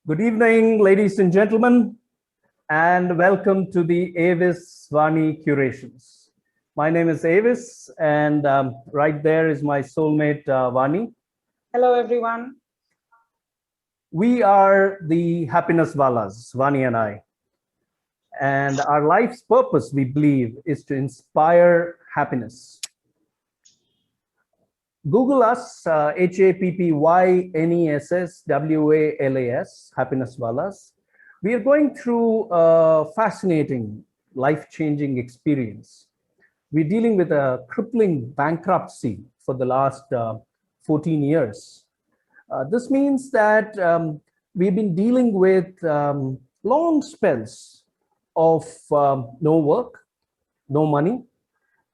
Good evening, ladies and gentlemen, and welcome to the AVIS-Vaani curations. My name is Avis, and right there is my soulmate, Vaani. Hello, everyone. We are the happynesswalas, Vaani and I. And our life's purpose, we believe, is to inspire happiness. Google us, happynesswalas, happynesswalas. We are going through a fascinating, life-changing experience. We're dealing with a crippling bankruptcy for the last 14 years. This means that we've been dealing with long spells of no work, no money,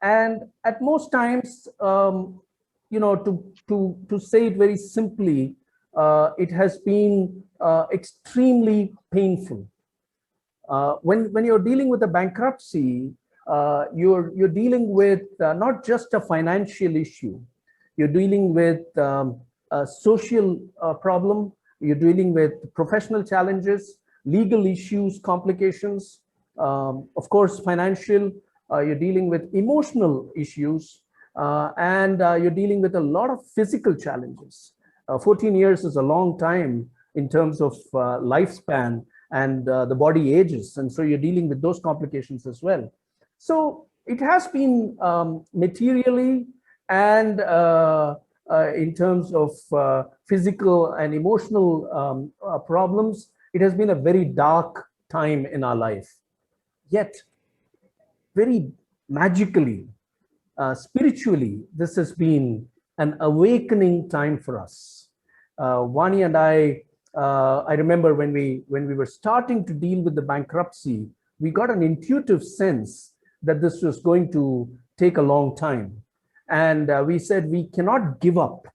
and at most times, to say it very simply, it has been extremely painful. When you're dealing with a bankruptcy, you're dealing with not just a financial issue. You're dealing with a social problem. You're dealing with professional challenges, legal issues, complications, of course, financial. You're dealing with emotional issues, and you're dealing with a lot of physical challenges. 14 years is a long time in terms of lifespan, and the body ages, and so you're dealing with those complications as well. So it has been materially and in terms of physical and emotional problems, it has been a very dark time in our life. Yet, very magically, spiritually, this has been an awakening time for us. Vaani and I remember when we were starting to deal with the bankruptcy, we got an intuitive sense that this was going to take a long time. And we said, we cannot give up.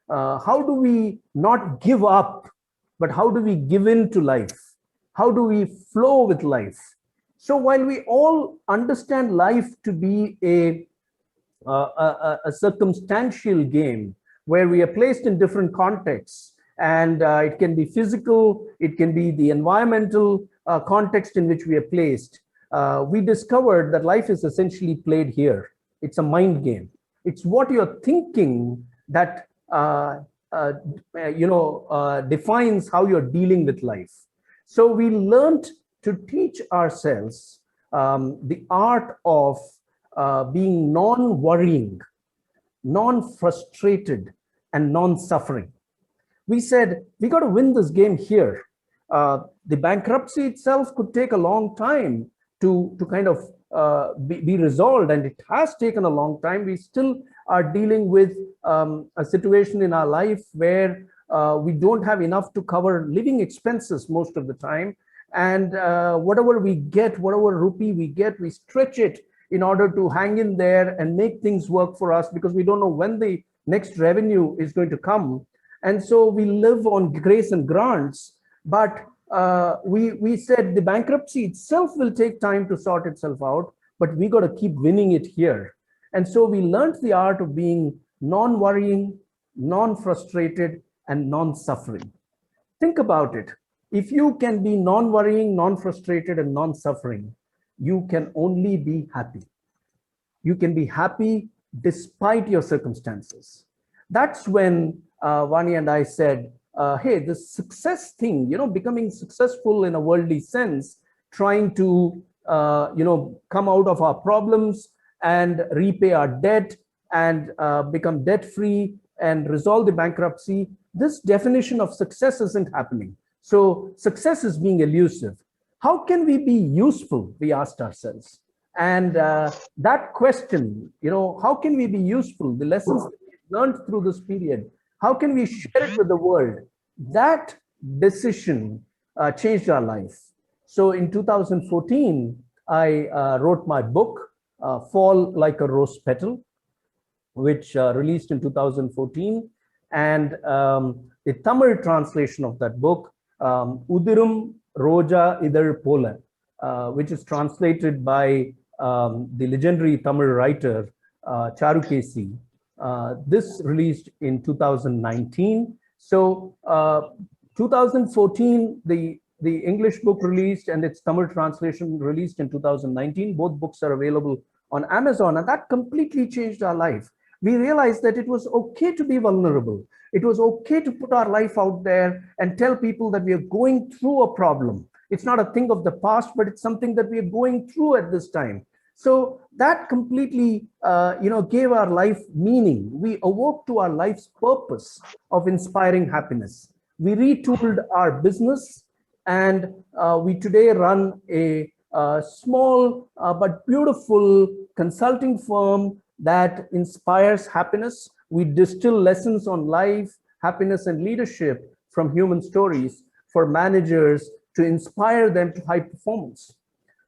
How do we not give up, but how do we give in to life? How do we flow with life? So while we all understand life to be a circumstantial game where we are placed in different contexts, and it can be physical, it can be the environmental context in which we are placed, we discovered that life is essentially played here. It's a mind game. It's what you're thinking that defines how you're dealing with life. So we learned to teach ourselves the art of being non-worrying, non-frustrated, and non-suffering. We said, we got to win this game here. The bankruptcy itself could take a long time to kind of be resolved, and it has taken a long time. We still are dealing with a situation in our life where we don't have enough to cover living expenses most of the time. And whatever we get, whatever rupee we get, we stretch it in order to hang in there and make things work for us, because we don't know when the next revenue is going to come. And so we live on grace and grants, but we said the bankruptcy itself will take time to sort itself out, but we got to keep winning it here. And so we learned the art of being non-worrying, non-frustrated, and non-suffering. Think about it. If you can be non-worrying, non-frustrated, and non-suffering, you can only be happy. You can be happy despite your circumstances. That's when Vaani and I said, hey, this success thing, becoming successful in a worldly sense, trying to, come out of our problems and repay our debt and become debt-free and resolve the bankruptcy, this definition of success isn't happening. So success is being elusive. How can we be useful? We asked ourselves. And that question, how can we be useful? The lessons that we've learned through this period, how can we share it with the world? That decision changed our life. So in 2014, I wrote my book, Fall Like a Rose Petal, which released in 2014. And the Tamil translation of that book, Udirum Roja Idar Pola, which is translated by the legendary Tamil writer Charukesi. This released in 2019. So 2014, the English book released and its Tamil translation released in 2019. Both books are available on Amazon, and that completely changed our life. We realized that it was okay to be vulnerable. It was okay to put our life out there and tell people that we are going through a problem. It's not a thing of the past, but it's something that we are going through at this time. So that completely, gave our life meaning. We awoke to our life's purpose of inspiring happiness. We retooled our business, and we today run a small but beautiful consulting firm that inspires happiness. We distill lessons on life, happiness, and leadership from human stories for managers to inspire them to high performance.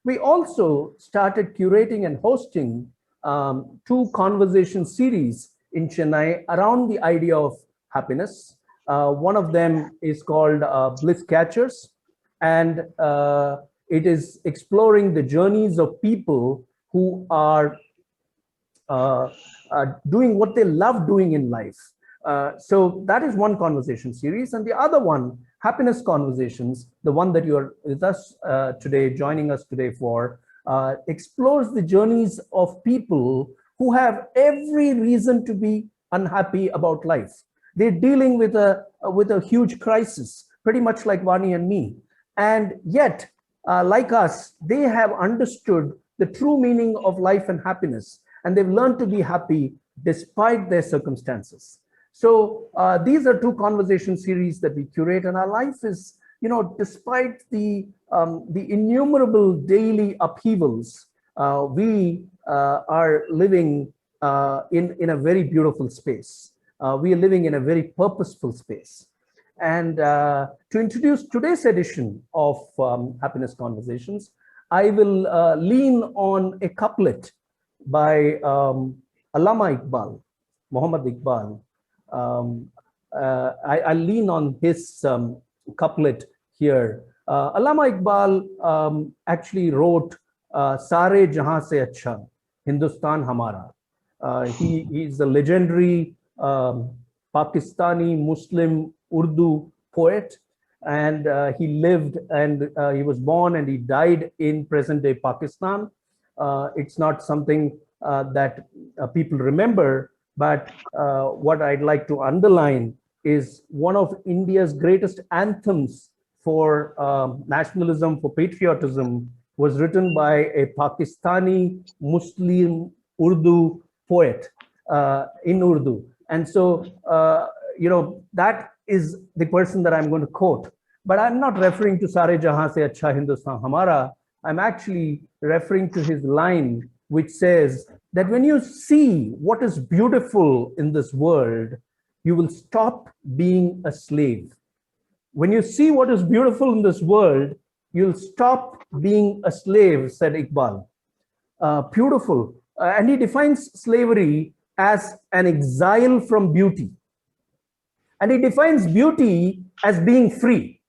We also started curating and hosting 2 conversation series in Chennai around the idea of happiness. One of them is called Bliss Catchers, and it is exploring the journeys of people who are doing what they love doing in life. So that is one conversation series. And the other one, Happiness Conversations, the one that you're with us today, joining us today for, explores the journeys of people who have every reason to be unhappy about life. They're dealing with a huge crisis, pretty much like Vaani and me. And yet, like us, they have understood the true meaning of life and happiness, and they've learned to be happy despite their circumstances. So these are 2 conversation series that we curate, and our life is, despite the innumerable daily upheavals, we are living in a very beautiful space. We are living in a very purposeful space. And to introduce today's edition of Happiness Conversations, I will lean on a couplet by Allama Iqbal, Muhammad Iqbal. I lean on his couplet here. Allama Iqbal actually wrote Sare Jahan Se Acha, Hindustan Hamara. He's a legendary Pakistani Muslim Urdu poet, and he lived and he was born and he died in present day Pakistan. It's not something that people remember, but what I'd like to underline is one of India's greatest anthems for nationalism, for patriotism, was written by a Pakistani Muslim Urdu poet in Urdu. And so, that is the person that I'm going to quote. But I'm not referring to Sare Jahan Se Acha Hindustan Hamara. I'm actually referring to his line, which says that when you see what is beautiful in this world, you will stop being a slave. When you see what is beautiful in this world, you'll stop being a slave, said Iqbal. Beautiful. And he defines slavery as an exile from beauty. And he defines beauty as being free.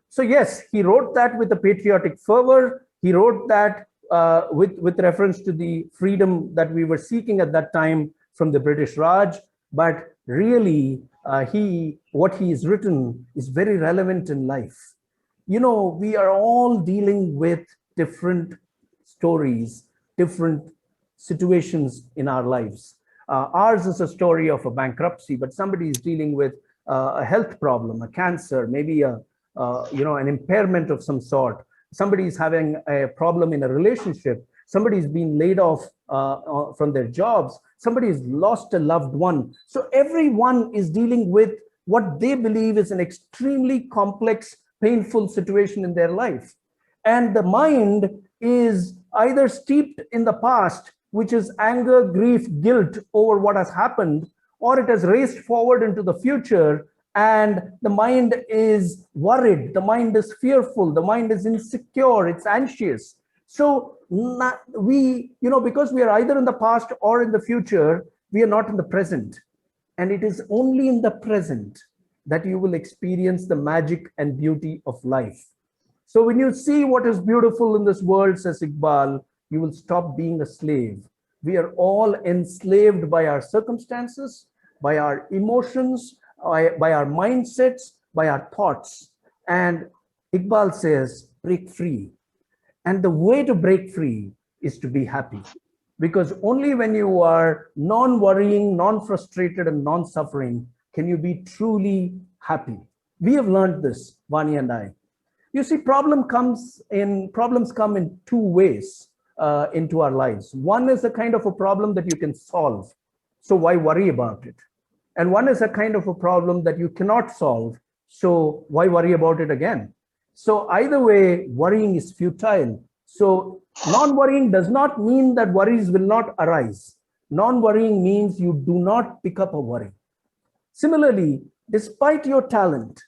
So yes, he wrote that with a patriotic fervor. He wrote that with reference to the freedom that we were seeking at that time from the British Raj. But really, what he has written is very relevant in life. We are all dealing with different stories, different situations in our lives. Ours is a story of a bankruptcy, but somebody is dealing with a health problem, a cancer, maybe an impairment of some sort. Somebody is having a problem in a relationship. Somebody's been laid off from their jobs. Somebody has lost a loved one. So everyone is dealing with what they believe is an extremely complex, painful situation in their life. And the mind is either steeped in the past, which is anger, grief, guilt over what has happened, or it has raced forward into the future, and the mind is worried, the mind is fearful, the mind is insecure, it's anxious. So because we are either in the past or in the future, we are not in the present. And it is only in the present that you will experience the magic and beauty of life. So when you see what is beautiful in this world, says Iqbal, you will stop being a slave. We are all enslaved by our circumstances, by our emotions, by our mindsets, by our thoughts. And Iqbal says, break free. And the way to break free is to be happy. Because only when you are non-worrying, non-frustrated, and non-suffering can you be truly happy. We have learned this, Vaani and I. You see, problems come in two ways into our lives. One is a kind of a problem that you can solve. So why worry about it? And one is a kind of a problem that you cannot solve. So why worry about it again? So either way, worrying is futile. So non-worrying does not mean that worries will not arise. Non-worrying means you do not pick up a worry. Similarly, despite your talent,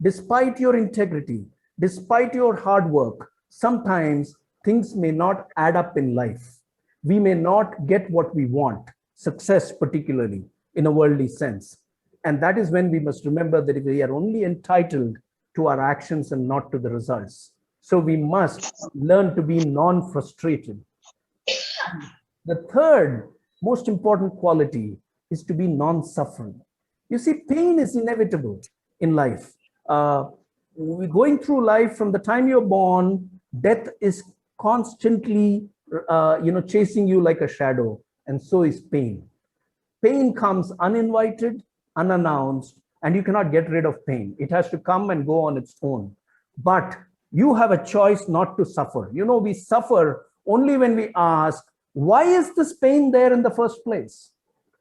despite your integrity, despite your hard work, sometimes things may not add up in life. We may not get what we want, success particularly, in a worldly sense. And that is when we must remember that we are only entitled to our actions and not to the results. So we must learn to be non-frustrated. The third most important quality is to be non-suffering. You see, pain is inevitable in life. We're going through life from the time you're born, death is constantly, chasing you like a shadow, and so is pain. Pain comes uninvited, unannounced, and you cannot get rid of pain. It has to come and go on its own. But you have a choice not to suffer. You know, we suffer only when we ask, why is this pain there in the first place?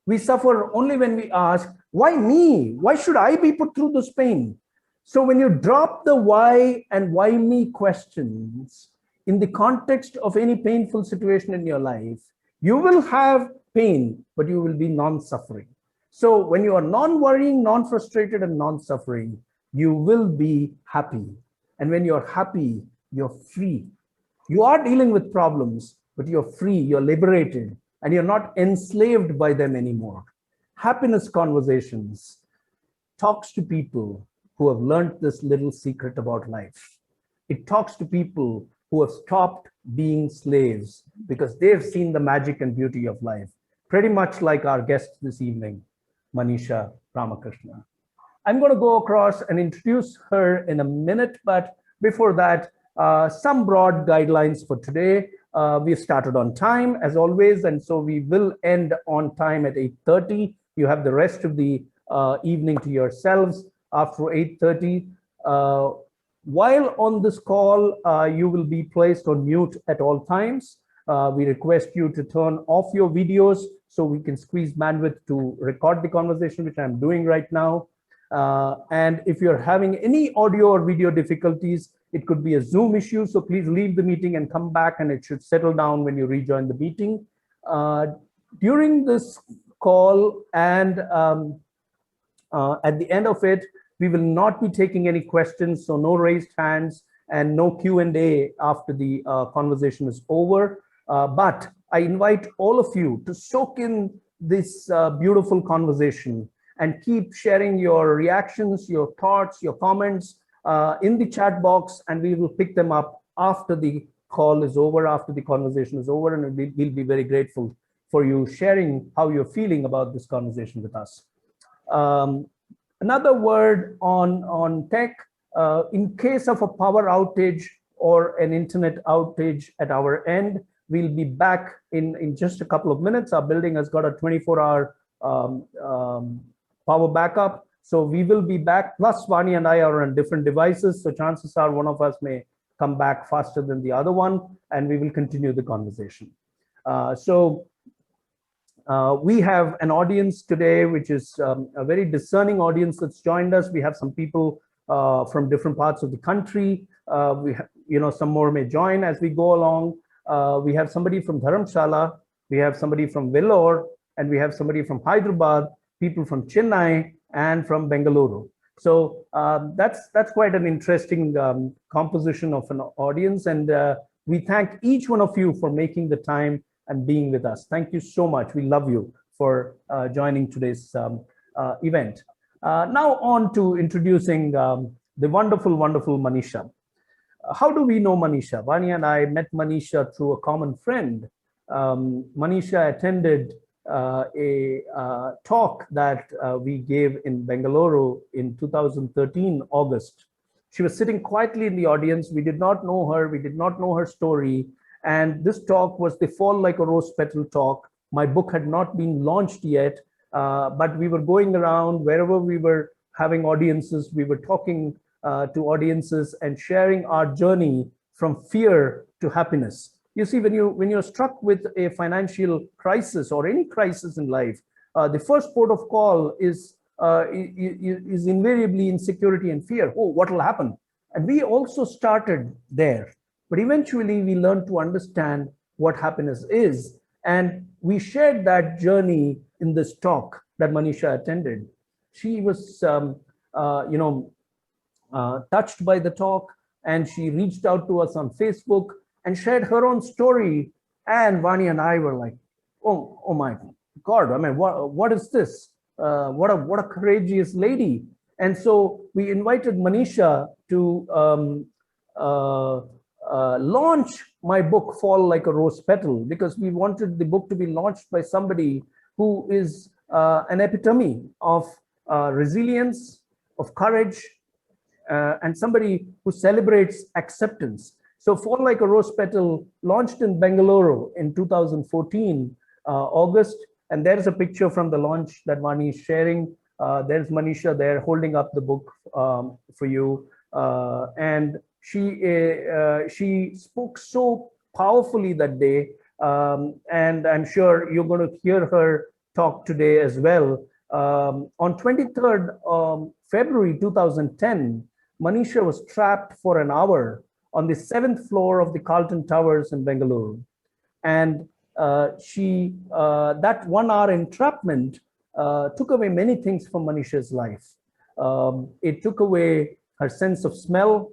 We suffer only when we ask, why me? Why should I be put through this pain? So when you drop the why and why me questions in the context of any painful situation in your life, you will have pain, but you will be non-suffering. So when you are non-worrying, non-frustrated, and non-suffering, you will be happy. And when you're happy, you're free. You are dealing with problems, but you're free, you're liberated, and you're not enslaved by them anymore. Happiness Conversations talks to people who have learned this little secret about life. It talks to people who have stopped being slaves because they've seen the magic and beauty of life, pretty much like our guest this evening, Maneesha Ramakrishnan. I'm going to go across and introduce her in a minute, but before that, some broad guidelines for today. We've started on time as always, and so we will end on time at 8:30. You have the rest of the evening to yourselves after 8:30. While on this call, you will be placed on mute at all times. We request you to turn off your videos so we can squeeze bandwidth to record the conversation, which I'm doing right now. And if you're having any audio or video difficulties, it could be a Zoom issue, so please leave the meeting and come back, and it should settle down when you rejoin the meeting. During this call and at the end of it, we will not be taking any questions, so no raised hands and no Q&A after the conversation is over. But I invite all of you to soak in this beautiful conversation and keep sharing your reactions, your thoughts, your comments in the chat box, and we will pick them up after the call is over, after the conversation is over, and we'll be very grateful for you sharing how you're feeling about this conversation with us. Another word on tech, in case of a power outage or an internet outage at our end, we'll be back in just a couple of minutes. Our building has got a 24-hour power backup. So we will be back, plus Vaani and I are on different devices. So chances are one of us may come back faster than the other one, and we will continue the conversation. We have an audience today, which is a very discerning audience that's joined us. We have some people from different parts of the country. Some more may join as we go along. We have somebody from Dharamshala, we have somebody from Vellore, and we have somebody from Hyderabad, people from Chennai, and from Bengaluru. So that's quite an interesting composition of an audience, and we thank each one of you for making the time and being with us. Thank you so much. We love you for joining today's event. Now on to introducing the wonderful, wonderful Maneesha. How do we know Maneesha? Vaani and I met Maneesha through a common friend. Maneesha attended a talk that we gave in Bengaluru in 2013, August. She was sitting quietly in the audience. We did not know her. We did not know her story. And this talk was the Fall Like a Rose Petal talk. My book had not been launched yet, but we were going around wherever we were having audiences. We were talking to audiences and sharing our journey from fear to happiness. You see, when you're struck with a financial crisis or any crisis in life, the first port of call is invariably insecurity and fear. Oh, what will happen? And we also started there. But eventually we learned to understand what happiness is. And we shared that journey in this talk that Maneesha attended. She was, touched by the talk, and she reached out to us on Facebook and shared her own story. And Vaani and I were like, oh my God, I mean, what is this? What a courageous lady. And so we invited Maneesha to launch my book, Fall Like a Rose Petal, because we wanted the book to be launched by somebody who is an epitome of resilience, of courage, and somebody who celebrates acceptance. So Fall Like a Rose Petal launched in Bengaluru in 2014, August. And there's a picture from the launch that Vaani is sharing. There's Maneesha there holding up the book for you. And she spoke so powerfully that day. And I'm sure you're going to hear her talk today as well. On 23rd February 2010, Maneesha was trapped for an hour on the 7th floor of the Carlton Towers in Bengaluru. And that 1 hour entrapment took away many things from Maneesha's life. It took away her sense of smell.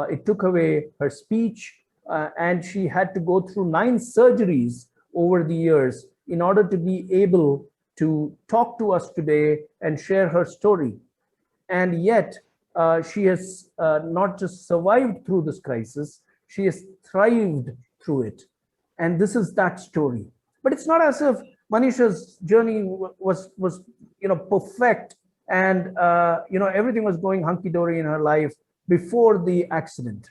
It took away her speech. And she had to go through 9 surgeries over the years in order to be able to talk to us today and share her story. And yet, she has not just survived through this crisis, she has thrived through it. And this is that story. But it's not as if Maneesha's journey was perfect and everything was going hunky-dory in her life before the accident.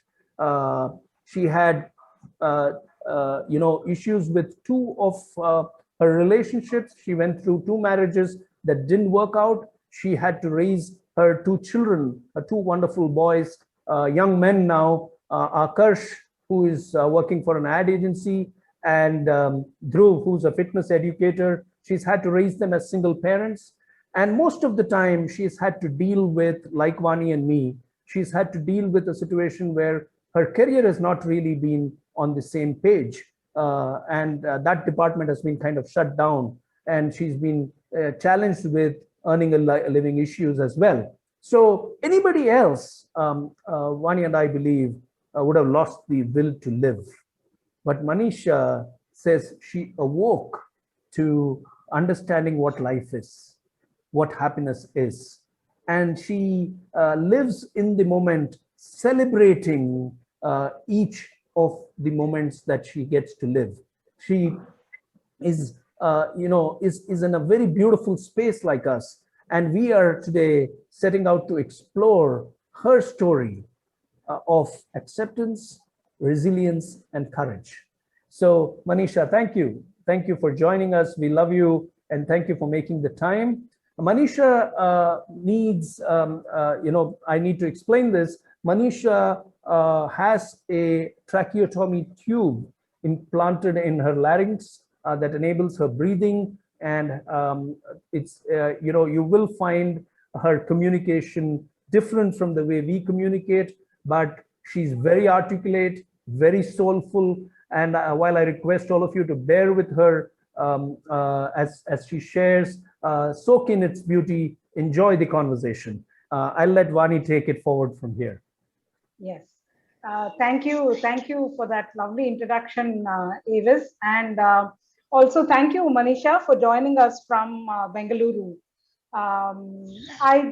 She had issues with 2 of her relationships. She went through 2 marriages that didn't work out. She had to raise her 2 children, 2 wonderful boys, young men now, Akarsh, who is working for an ad agency, and Dhruv, who's a fitness educator. She's had to raise them as single parents. And most of the time she's had to deal with, like Vaani and me, she's had to deal with a situation where her career has not really been on the same page. That department has been kind of shut down, and she's been challenged with earning a living issues as well. So anybody else, Vaani and I believe, would have lost the will to live. But Maneesha says she awoke to understanding what life is, what happiness is. And she lives in the moment, celebrating each of the moments that she gets to live. She is, is in a very beautiful space like us. And we are today setting out to explore her story of acceptance, resilience, and courage. So Maneesha, thank you. Thank you for joining us. We love you, and thank you for making the time. Maneesha needs, I need to explain this. Maneesha has a tracheotomy tube implanted in her larynx that enables her breathing. And you will find her communication different from the way we communicate, but she's very articulate, very soulful. And while I request all of you to bear with her as she shares, soak in its beauty, enjoy the conversation. I'll let Vaani take it forward from here. Yes. Thank you for that lovely introduction, Avis. And also thank you, Maneesha, for joining us from Bengaluru. I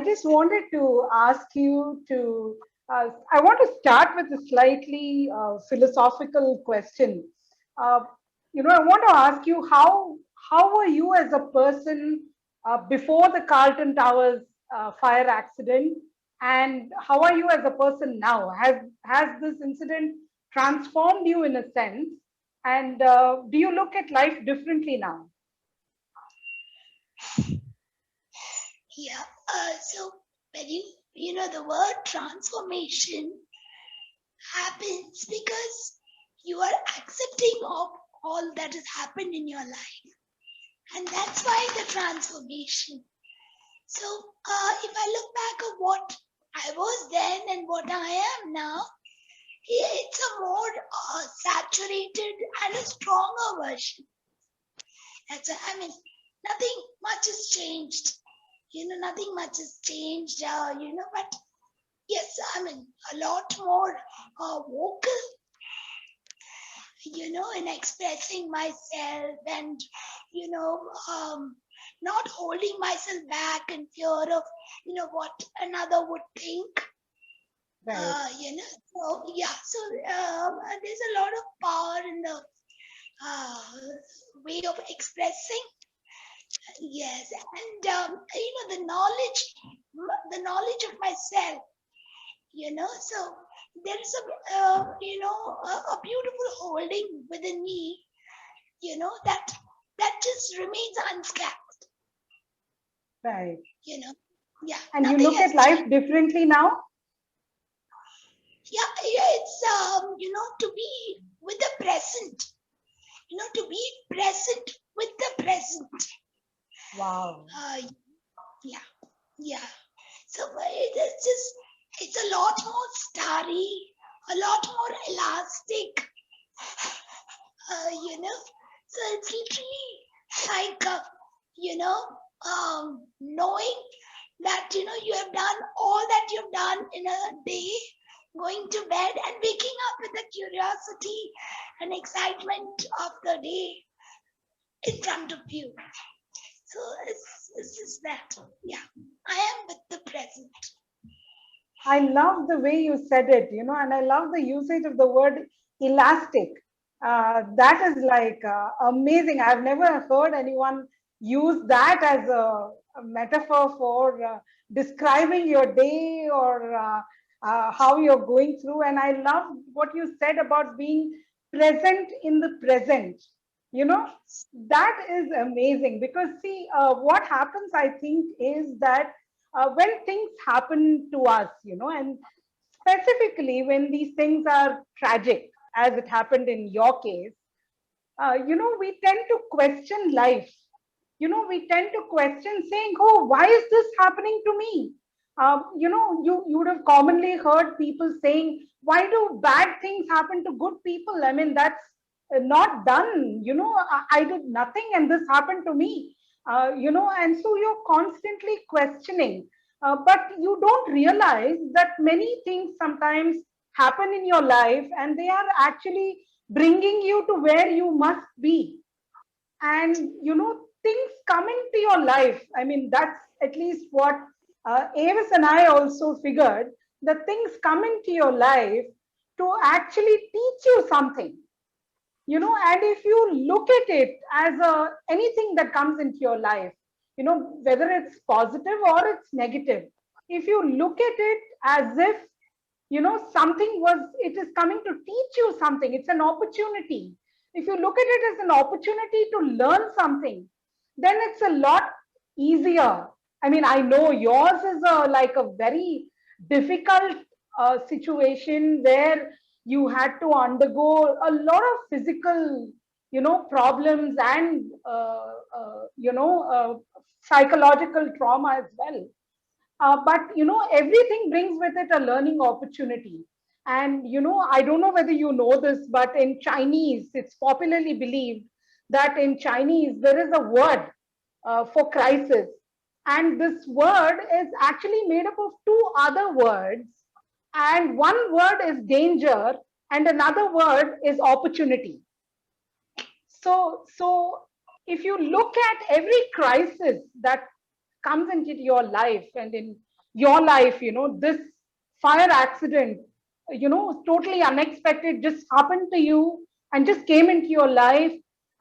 just wanted to ask you to, I want to start with a slightly philosophical question. I want to ask you, how were you as a person before the Carlton Towers fire accident, and how are you as a person now? Has this incident transformed you in a sense, and do you look at life differently now? Yeah. So when the word transformation happens because you are accepting of all that has happened in your life, and that's why the transformation. So if I look back at what I was then and what I am now, it's a more saturated and a stronger version. That's nothing much has changed. Nothing much has changed. But yes, a lot more vocal. In expressing myself and not holding myself back in fear of what another would think. Right. So there's a lot of power in the way of expressing. Yes, and the knowledge of myself. So there is a beautiful holding within me. That just remains unscathed. Right. Yeah. And you look at life differently now? Yeah, it's to be with the present. To be present with the present. Wow. Yeah. So it's a lot more starry, a lot more elastic. So it's literally like knowing that you have done all that you've done in a day, going to bed and waking up with the curiosity and excitement of the day in front of you. So it's just that. Yeah, I am with the present. I love the way you said it, and I love the usage of the word elastic. That is like amazing. I've never heard anyone use that as a metaphor for describing your day or how you're going through. And I love what you said about being present in the present. That is amazing because see, what happens, I think, is that when things happen to us, and specifically when these things are tragic, as it happened in your case, we tend to question life. We tend to question saying, oh, why is this happening to me? You would have commonly heard people saying, why do bad things happen to good people? I mean, that's not done. I did nothing and this happened to me. And so you're constantly questioning. But you don't realize that many things sometimes happen in your life and they are actually bringing you to where you must be. And things come into your life. I mean, that's at least what Avis and I also figured, that things come into your life to actually teach you something. And if you look at it as anything that comes into your life, whether it's positive or it's negative, if you look at it as if it is coming to teach you something, it's an opportunity. If you look at it as an opportunity to learn something, then it's a lot easier. I mean, I know yours is like a very difficult situation where you had to undergo a lot of physical problems and psychological trauma as well. But everything brings with it a learning opportunity. And I don't know whether you know this, but in Chinese, it's popularly believed that in Chinese there is a word for crisis, and this word is actually made up of two other words, and one word is danger and another word is opportunity. So if you look at every crisis that comes into your life, and in your life, this fire accident, totally unexpected, just happened to you and just came into your life.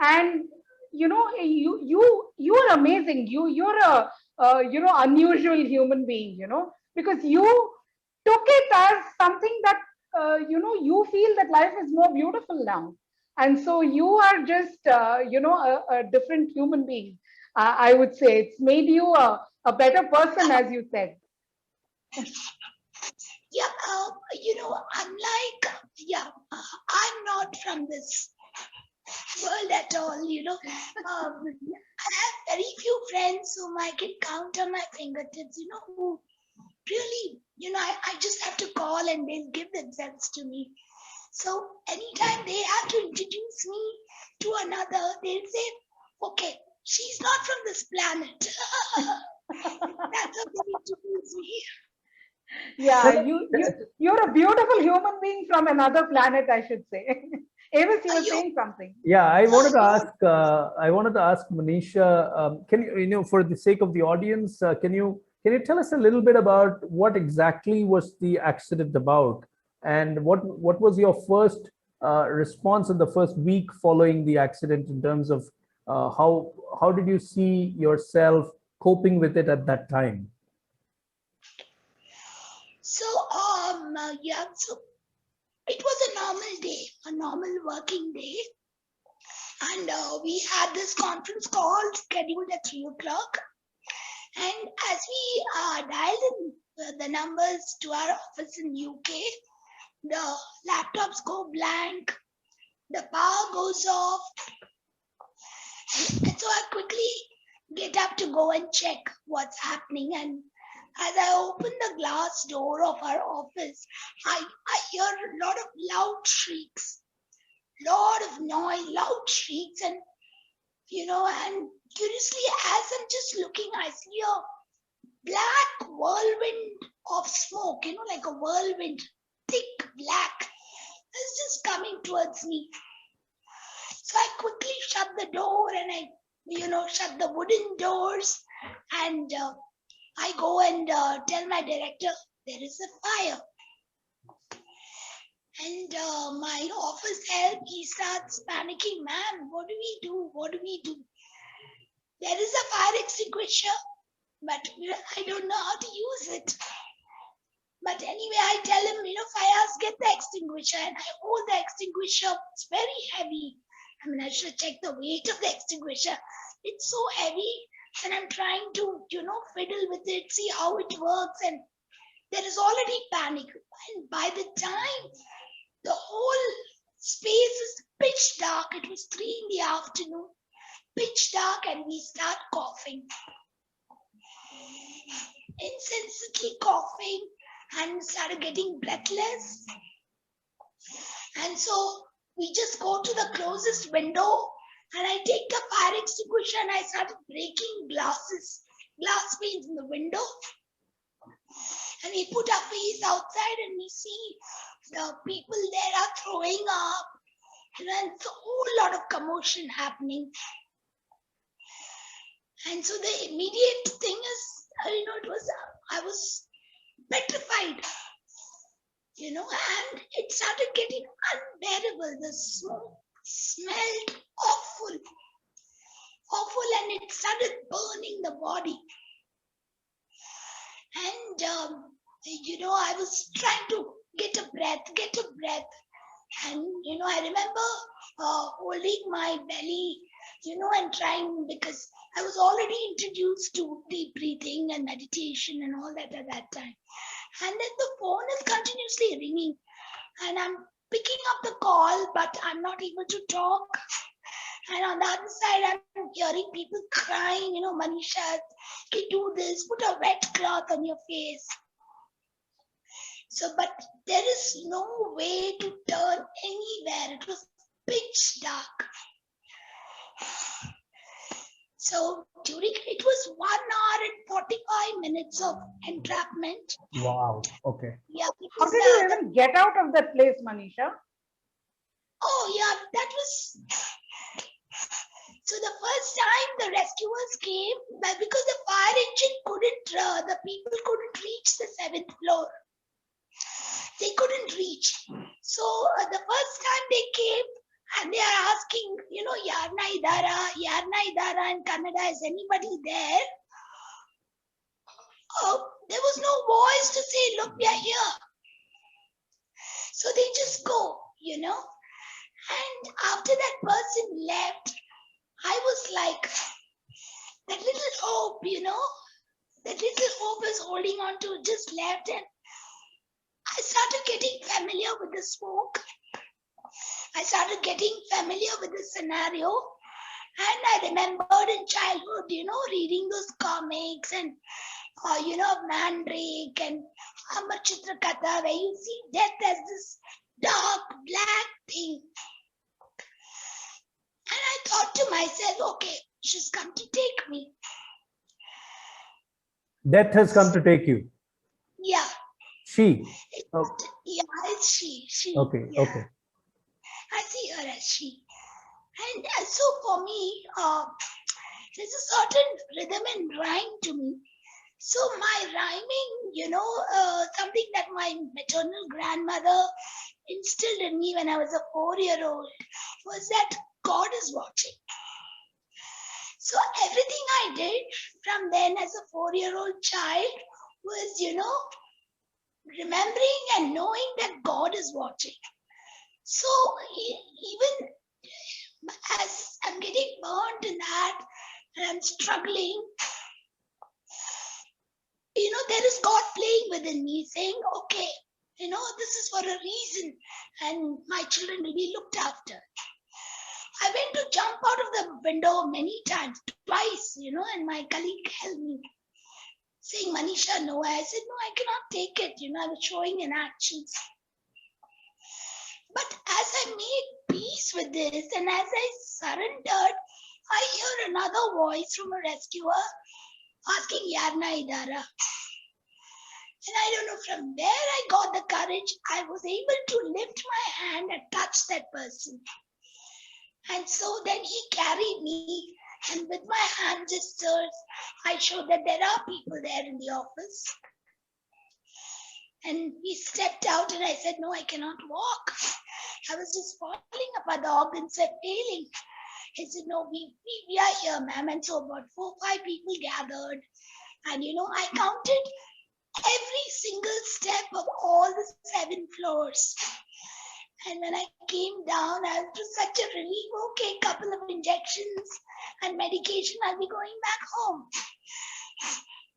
And you are amazing. You're a unusual human being, because you took it as something that, you feel that life is more beautiful now. And so you are just, a different human being. I would say it's made you a better person, as you said. Yeah, unlike, I'm not from this world at all, I have very few friends whom I can count on my fingertips, who really, I just have to call and they'll give themselves to me. So anytime they have to introduce me to another, they'll say, okay, she's not from this planet. That's how they introduce me. Yeah, you're a beautiful human being from another planet, I should say. Avis, you were saying something. Yeah, I wanted to ask. I wanted to ask Maneesha. Can you, for the sake of the audience, can you tell us a little bit about what exactly was the accident about, and what was your first response in the first week following the accident in terms of how did you see yourself coping with it at that time? So, so it was a normal day, a normal working day. And we had this conference call scheduled at 3 o'clock. And as we dialed in the numbers to our office in UK, the laptops go blank, the power goes off. And so I quickly get up to go and check what's happening. And as I open the glass door of our office, I hear a lot of loud shrieks, lot of noise, loud shrieks, and and curiously, as I'm just looking, I see a black whirlwind of smoke, like a whirlwind, thick black, is just coming towards me. So I quickly shut the door and I, shut the wooden doors, and I go and tell my director, there is a fire. And my office help, he starts panicking, ma'am, what do we do? What do we do? There is a fire extinguisher, but I don't know how to use it. But anyway, I tell him, fires, get the extinguisher. And I hold the extinguisher. It's very heavy. I mean, I should check the weight of the extinguisher. It's so heavy. And I'm trying to, fiddle with it, see how it works. And there is already panic. And by the time the whole space is pitch dark, it was 3 in the afternoon, pitch dark, and we start coughing. Insensibly coughing, and started getting breathless. And so we just go to the closest window, and I take the fire extinguisher and I started breaking glass panes in the window. And we put our face outside and we see the people there are throwing up. And then it's a whole lot of commotion happening. And so the immediate thing is, I was petrified, and it started getting unbearable. The smoke smelled awful, and it started burning the body. And, I was trying to get a breath. And, I remember holding my belly, and trying, because I was already introduced to deep breathing and meditation and all that at that time. And then the phone is continuously ringing, and I'm picking up the call, but I'm not able to talk. And on the other side, I'm hearing people crying, Maneesha, you do this, put a wet cloth on your face. So, but there is no way to turn anywhere. It was pitch dark. So it was 1 hour and 45 minutes of entrapment. Wow. Okay. Yeah. How did you even get out of that place, Maneesha? Oh yeah, that was. So the first time the rescuers came, but because the fire engine couldn't, the people couldn't reach the 7th floor. They couldn't reach. So the first time they came, and they are asking, Yarna idara in Kannada, is anybody there? there was no voice to say, look, we are here. So they just go, And after that person left, I was like, that little hope, that little hope was holding on to just left. And I started getting familiar with the smoke. I started getting familiar with the scenario. And I remembered in childhood, reading those comics and, Mandrake and Amar Chitrakatha, where you see death as this dark, black thing. And I thought to myself, okay, she's come to take me. Death has come to take you. Yeah. She. Yeah, it's she. Okay, yeah. okay. I see her as she. And so for me, there's a certain rhythm and rhyme to me. So my rhyming, something that my maternal grandmother instilled in me when I was a 4-year-old was that God is watching. So everything I did from then as a 4-year-old child was, remembering and knowing that God is watching. So even as I'm getting burnt in that and I'm struggling, there is God playing within me saying, okay, this is for a reason and my children will be looked after. I went to jump out of the window many times, twice, and my colleague helped me saying, Maneesha, no. I said, no, I cannot take it. I was showing in actions. But as I made peace with this and as I surrendered, I hear another voice from a rescuer asking, Yarna Idara. And I don't know from where I got the courage, I was able to lift my hand and touch that person. And so then he carried me, and with my hand gestures, I showed that there are people there in the office. And he stepped out and I said, no, I cannot walk. I was just falling apart, the organs were failing. He said, no, we are here, ma'am. And so about 4 or 5 people gathered. And I counted every single step of all the 7 floors. And when I came down, I was such a relief. Okay, couple of injections and medication, I'll be going back home.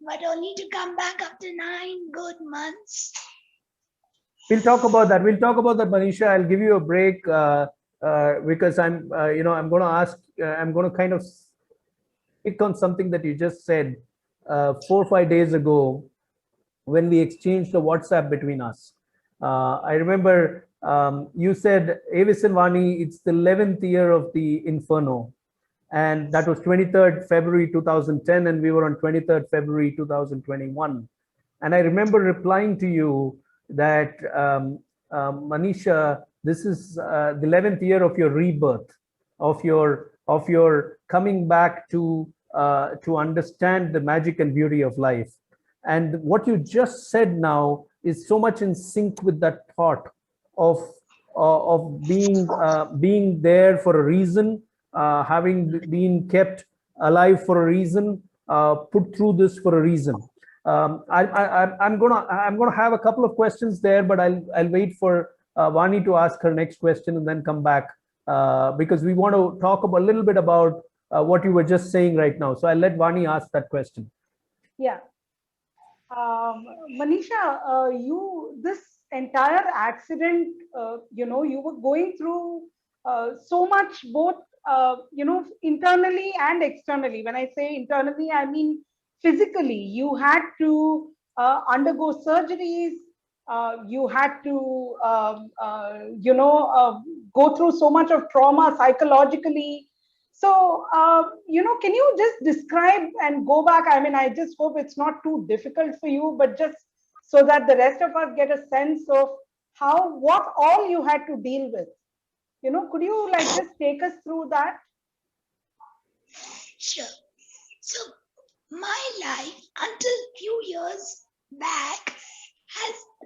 But only to come back after 9 good months. We'll talk about that. Maneesha. I'll give you a break because I'm going to ask, I'm going to kind of pick on something that you just said 4 or 5 days ago when we exchanged the WhatsApp between us. I remember you said AVIS and Vaani, it's the 11th year of the Inferno. And that was 23rd February 2010, and we were on 23rd February 2021. And I remember replying to you that, Maneesha, this is the 11th year of your rebirth, of your coming back to understand the magic and beauty of life. And what you just said now is so much in sync with that thought of being there for a reason, having been kept alive for a reason, put through this for a reason. I'm gonna have a couple of questions there, but I'll wait for Vaani to ask her next question and then come back because we want to talk a little bit about what you were just saying right now. So I'll let Vaani ask that question. Yeah. Maneesha, this entire accident, you were going through so much, both, internally and externally. When I say internally, I mean physically. You had to undergo surgeries. You had to, go through so much of trauma psychologically. So, can you just describe and go back? I mean, I just hope it's not too difficult for you, but just so that the rest of us get a sense of what all you had to deal with. Could you just take us through that? Sure. So my life until few years back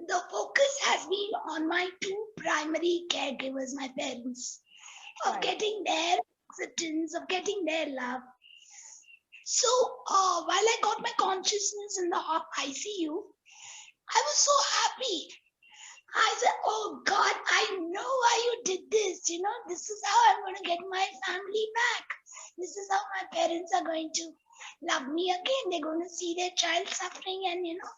the focus has been on my 2 primary caregivers, my parents, of getting their acceptance, of getting their love. So while I got my consciousness in the ICU, I was so happy. I said, oh God, I know why you did this. You know, this is how I'm going to get my family back. This is how my parents are going to love me again. They're going to see their child suffering, and you know.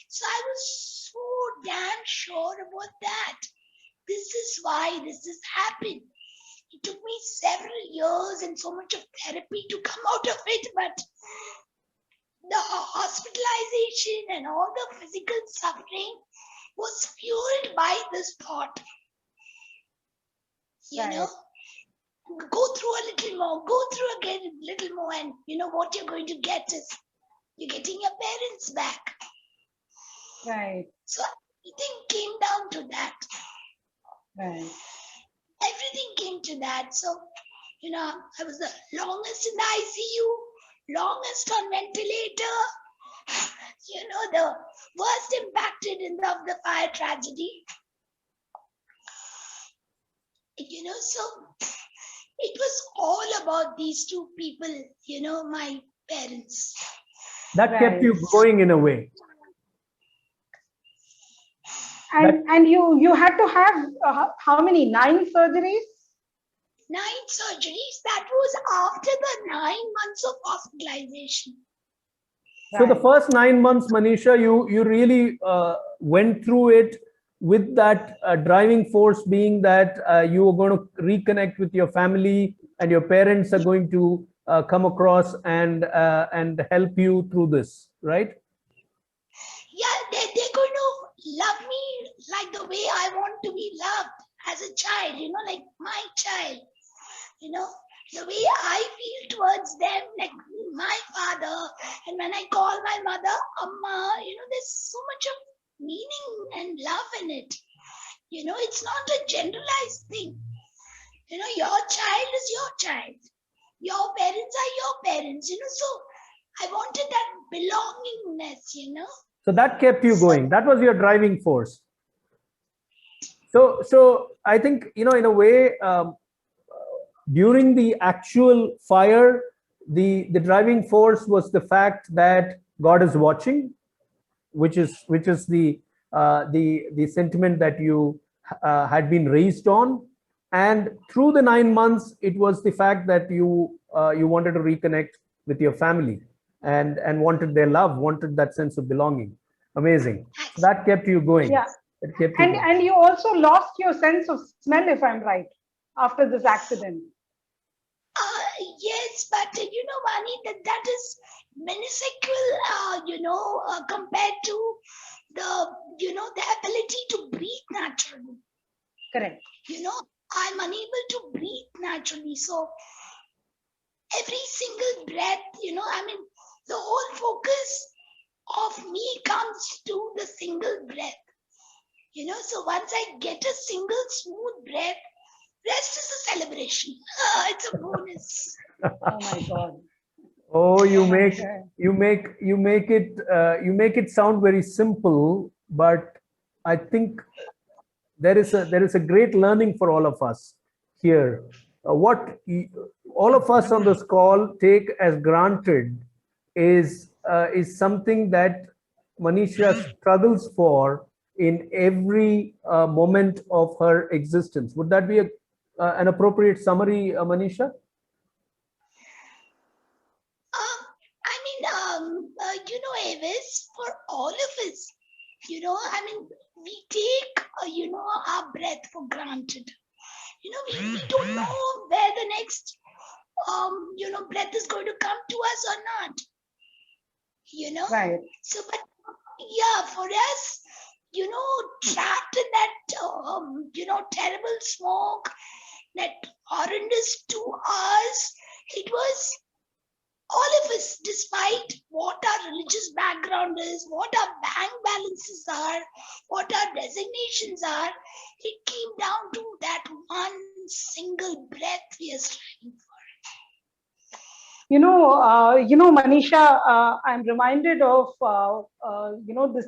So I was so damn sure about that. This is why this has happened. It took me several years and so much of therapy to come out of it, but the hospitalization and all the physical suffering was fueled by this thought. You know, go through a little more, go through again a little more, and you know what you're going to get is you're getting your parents back. Right. So everything came down to that. Right. Everything came to that. So, you know, I was the longest in the ICU, longest on ventilator, you know, the worst impacted in the fire tragedy. You know, so it was all about these two people, you know, my parents. That kept you going in a way. And you had to have how many? 9 surgeries? 9 surgeries. That was after the 9 months of hospitalization. So the first 9 months, Maneesha, you really went through it with that driving force being that you are going to reconnect with your family, and your parents are going to come across and help you through this, right? Yeah, they're going to love me like the way I want to be loved as a child, you know, like my child, you know, the way I feel towards them, like my father. And when I call my mother Amma, you know, there's so much of meaning and love in it. You know, it's not a generalized thing. You know, your child is your child. Your parents are your parents, you know, so I wanted that belongingness, you know. So that kept you going. That was your driving force. So I think, you know, in a way, during the actual fire, the driving force was the fact that God is watching, which is the sentiment that you had been raised on, and through the 9 months, it was the fact that you wanted to reconnect with your family and wanted their love, wanted that sense of belonging. Amazing. So that kept you going. Yeah. And you also lost your sense of smell, if I'm right, after this accident. Yes, but you know, Vaani, that is minuscule, you know, compared to the, you know, the ability to breathe naturally. Correct. You know, I'm unable to breathe naturally. So every single breath, you know, I mean, the whole focus of me comes to the single breath. You know, so once I get a single smooth breath, rest is a celebration. It's a bonus. Oh my God. Oh, you make it sound very simple, but I think there is a great learning for all of us here. What all of us on this call take as granted is something that Maneesha struggles for in every moment of her existence. Would that be an appropriate summary, Maneesha? You know, Avis, for all of us, you know, I mean, we take, you know, our breath for granted. You know, we don't know where the next, you know, breath is going to come to us or not. You know? Right. So, but yeah, for us, you know, trapped in that, you know, terrible smoke, that horrendous 2 hours, it was all of us, despite what our religious background is, what our bank balances are, what our designations are, it came down to that one single breath we are striving for. You know, Maneesha, I'm reminded of, you know, this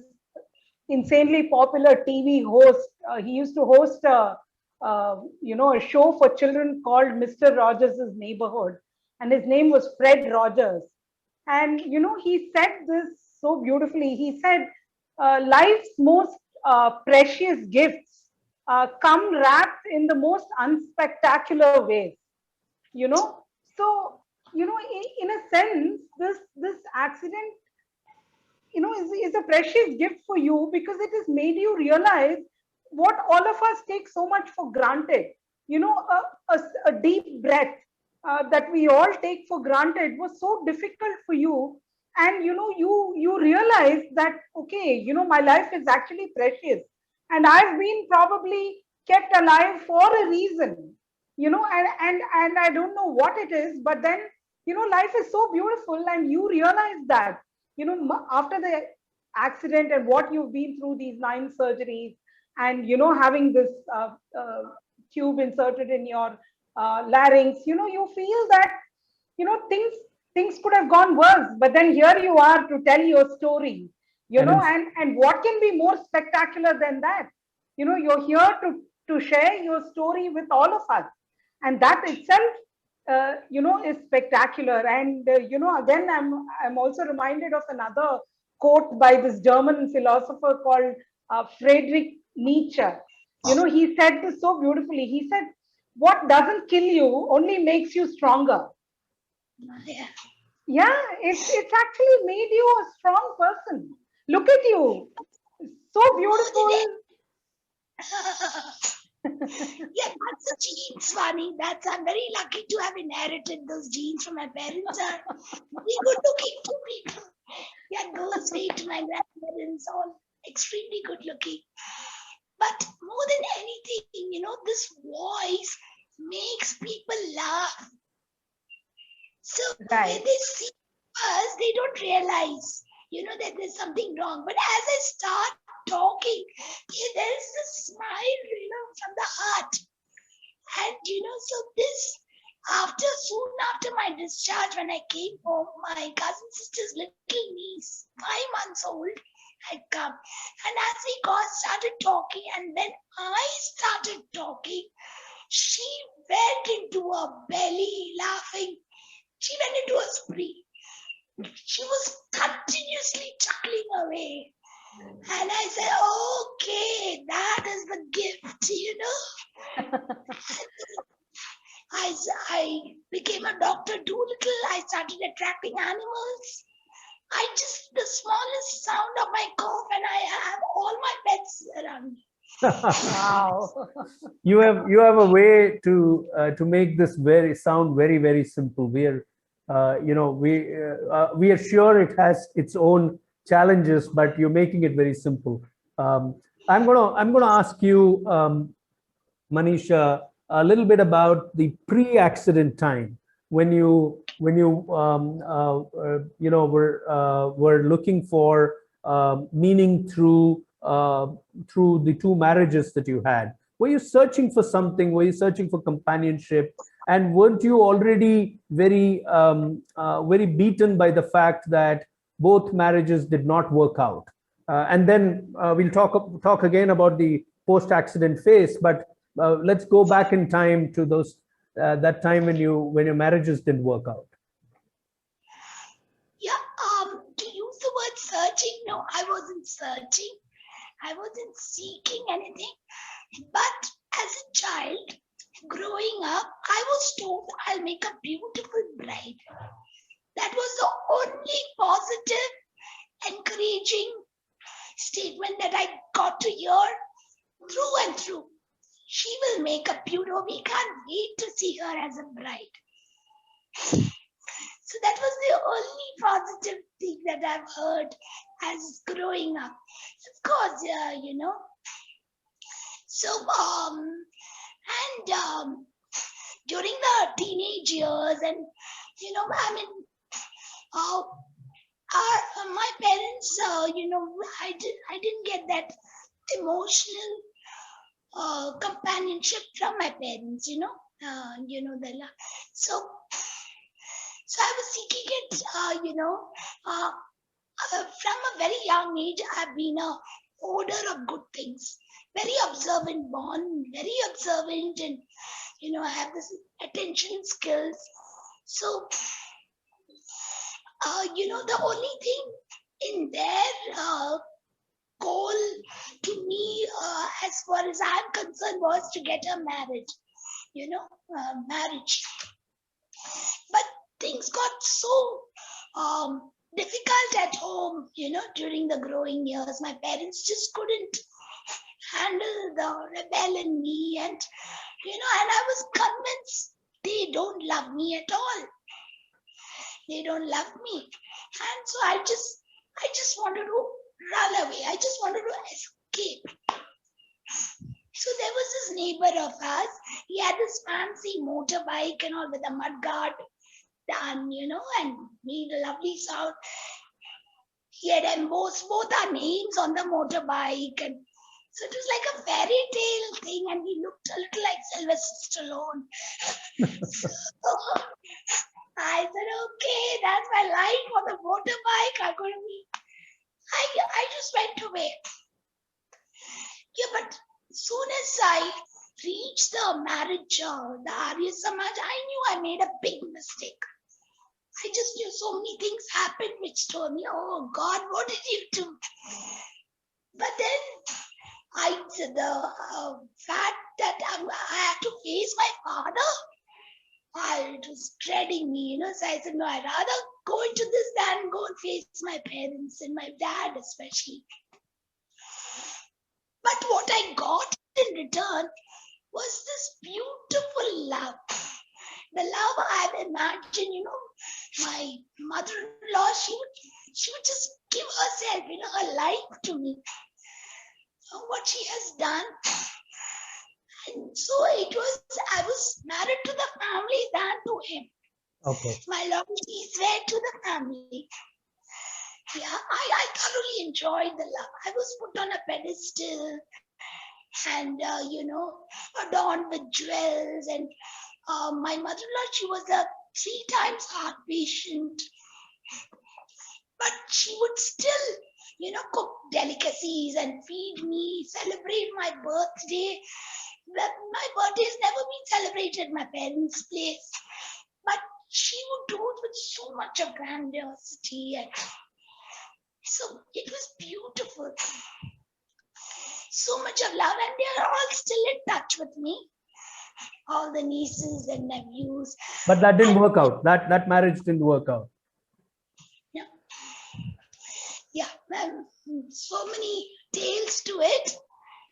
insanely popular TV host. He used to host, you know, a show for children called Mr. Rogers' Neighborhood. And his name was Fred Rogers. And, he said this so beautifully. He said, life's most precious gifts come wrapped in the most unspectacular ways, you know. So, in a sense, this accident, is a precious gift for you, because it has made you realize what all of us take so much for granted. A deep breath that we all take for granted was so difficult for you. And, you realize that, okay, my life is actually precious. And I've been probably kept alive for a reason, and I don't know what it is, but then, life is so beautiful, and you realize that, after the accident and what you've been through, these 9 surgeries, and, having this tube inserted in your larynx, you feel that, things could have gone worse, but then here you are to tell your story, and what can be more spectacular than that? You're here to share your story with all of us, and that itself, is spectacular. And, again, I'm also reminded of another quote by this German philosopher called Friedrich Nietzsche. He said this so beautifully. He said, what doesn't kill you only makes you stronger. Yeah. Yeah, it's actually made you a strong person. Look at you. So beautiful. Yeah, that's the genes, Vaani. I'm very lucky to have inherited those genes from my parents. Are very good looking two people. Yeah, goes way to my grandparents, all extremely good looking. But more than anything, this voice makes people laugh. So Right. when they see us, they don't realize, that there's something wrong. But as I start talking, there's a smile, from the heart. And, so this, soon after my discharge, when I came home, my cousin sister's little niece, 5 months old, had come. And as we started talking, and then I started talking, she went into a belly laughing. She went into a spree. She was continuously chuckling away. And I said, okay, that is the gift, I became a Dr. Dolittle. I started attracting animals. The smallest sound of my cough, and I have all my pets around me. Wow. You have a way to make this sound very, very simple. We are we are sure it has its own challenges, but you're making it very simple. I'm gonna ask you, Maneesha, a little bit about the pre-accident time when you were looking for meaning through the 2 marriages that you had. Were you searching for something? Were you searching for companionship? And weren't you already very very beaten by the fact that both marriages did not work out? And then we'll talk again about the post-accident phase, but let's go back in time to that time when your marriages didn't work out. Yeah, to use the word searching, no, I wasn't searching. I wasn't seeking anything. But as a child, growing up, I was told I'll make a beautiful bride. That was the only positive, encouraging statement that I got to hear through and through. She will make a beautiful, we can't wait to see her as a bride. So that was the only positive thing that I've heard as growing up. Of course, So, during the teenage years, and my parents, I didn't get that emotional companionship from my parents, so I was seeking it, from a very young age. I've been a order of good things, very observant born, very observant, and I have this attention skills. So the only thing in their goal to me, as far as I'm concerned, was to get her married, marriage. But things got so difficult at home, during the growing years. My parents just couldn't handle the rebel in me, and I was convinced they don't love me at all. They don't love me, and so I just wanted to run away. I just wanted to escape. So there was this neighbor of ours. He had this fancy motorbike and all with a mudguard done, and made a lovely sound. He had embossed both our names on the motorbike, and so it was like a fairy tale thing, and he looked a little like Sylvester Stallone. So I said, okay, that's my life on the motorbike. I'm going to be. I just went away. Yeah, but soon as I reached the marriage, the Arya Samaj, I knew I made a big mistake. I just knew so many things happened which told me, oh God, what did you do? But then the fact that I had to face my father, it was dreading me, So I said, no, I'd rather go into this than go and face my parents and my dad especially. But what I got in return was this beautiful love. The love I've imagined, my mother-in-law, she would just give herself, her life to me. What she has done. And so I was married to the family than to him. Okay. My loyalty is there to the family. Yeah, I thoroughly enjoyed the love. I was put on a pedestal and, adorned with jewels. And my mother-in-law, she was a 3 times heart patient. But she would still, cook delicacies and feed me, celebrate my birthday. My birthday has never been celebrated at my parents' place. But she would do it with so much of grandiosity. And so it was beautiful. So much of love, and they are all still in touch with me. All the nieces and nephews. But that didn't work out. That marriage didn't work out. Yeah. Yeah. So many tales to it.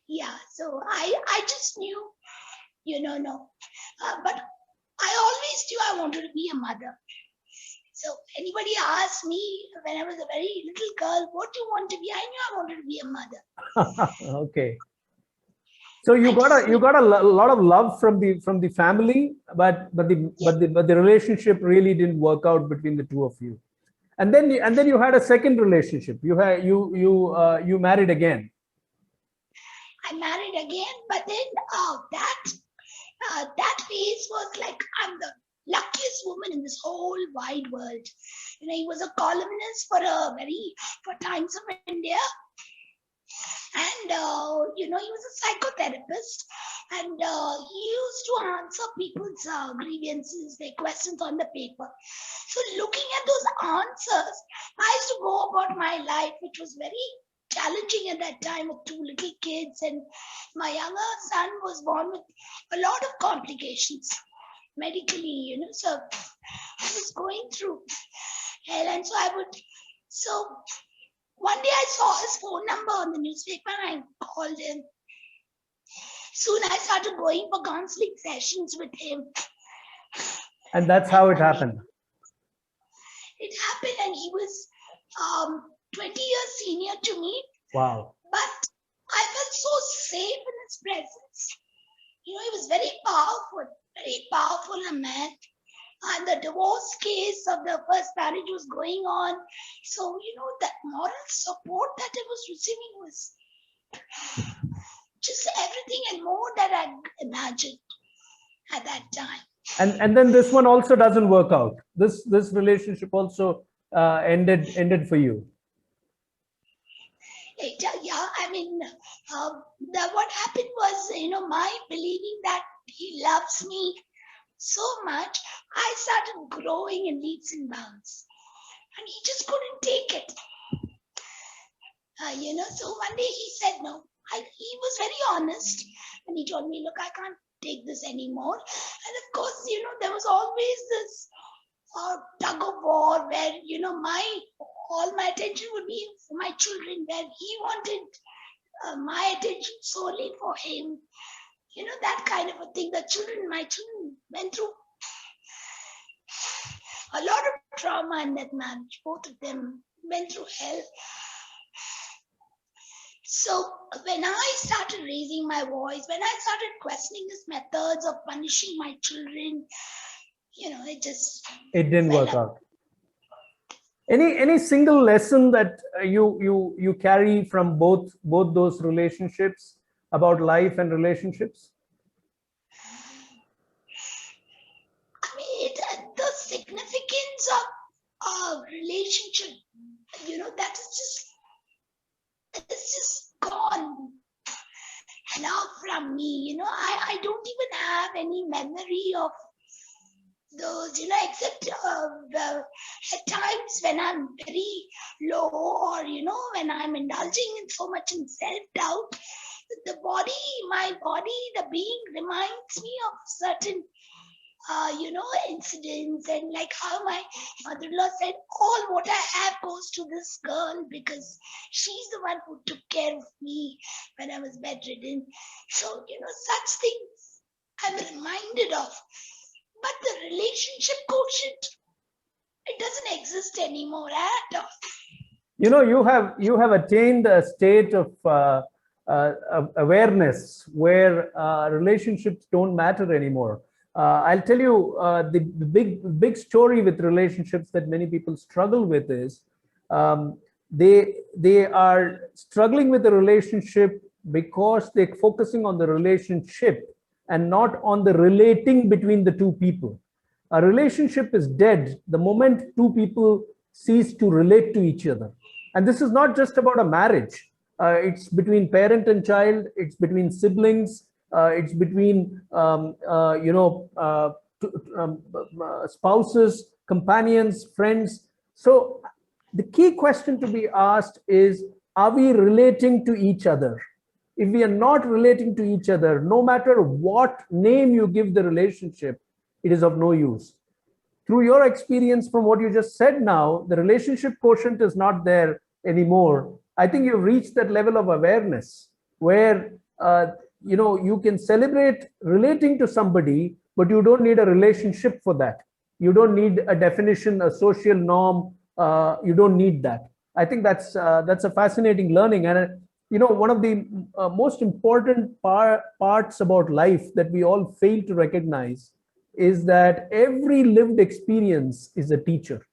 Yeah. So I just knew, no. But I always knew I wanted to be a mother. So anybody asked me when I was a very little girl, what do you want to be? I knew I wanted to be a mother. Okay. So you got a lot of love from the family, but the relationship really didn't work out between the two of you. And then you had a second relationship. You married again. I married again, but then that phase was like, I'm the luckiest woman in this whole wide world. He was a columnist for Times of India. And, he was a psychotherapist, and he used to answer people's grievances, their questions on the paper. So looking at those answers, I used to go about my life, which was very challenging at that time with 2 little kids. And my younger son was born with a lot of complications medically, so I was going through hell. And so one day I saw his phone number on the newspaper and I called him. Soon I started going for counseling sessions with him. And that's how it happened. It happened, and he was 20 years senior to me. Wow. But I felt so safe in his presence. He was very powerful a man. And the divorce case of the first marriage was going on. So, that moral support that I was receiving was just everything and more that I imagined at that time. And then this one also doesn't work out. This relationship also ended for you. Yeah, I mean, what happened was, my believing that he loves me so much, I started growing in leaps and bounds. and he just couldn't take it. So one day he said no. He was very honest, and he told me, look, I can't take this anymore. And of course, there was always this tug of war where, all my attention would be for my children, where he wanted my attention solely for him. That kind of a thing. My children went through a lot of trauma in that marriage. Both of them went through hell. So when I started raising my voice, when I started questioning his methods of punishing my children, it didn't work out. Any single lesson that you carry from both those relationships about life and relationships? I mean, the significance of relationship, that is just gone now from me. I don't even have any memory of those, except at times when I'm very low, or when I'm indulging in so much in self-doubt, my body, the being reminds me of certain incidents, and like how my mother-in-law said, all what I have goes to this girl because she's the one who took care of me when I was bedridden. So, such things I'm reminded of. But the relationship quotient, it doesn't exist anymore at all. You have attained a state of awareness where relationships don't matter anymore. I'll tell you the big story with relationships that many people struggle with is they are struggling with the relationship because they're focusing on the relationship and not on the relating between the two people. A relationship is dead the moment two people cease to relate to each other. And this is not just about a marriage. It's between parent and child. It's between siblings. It's between spouses, companions, friends. So the key question to be asked is, are we relating to each other? If we are not relating to each other, no matter what name you give the relationship, it is of no use. Through your experience from what you just said now, the relationship quotient is not there anymore. I think you've reached that level of awareness where you can celebrate relating to somebody, but you don't need a relationship for that. You don't need a definition, a social norm. You don't need that. I think that's a fascinating learning. And one of the most important parts about life that we all fail to recognize is that every lived experience is a teacher.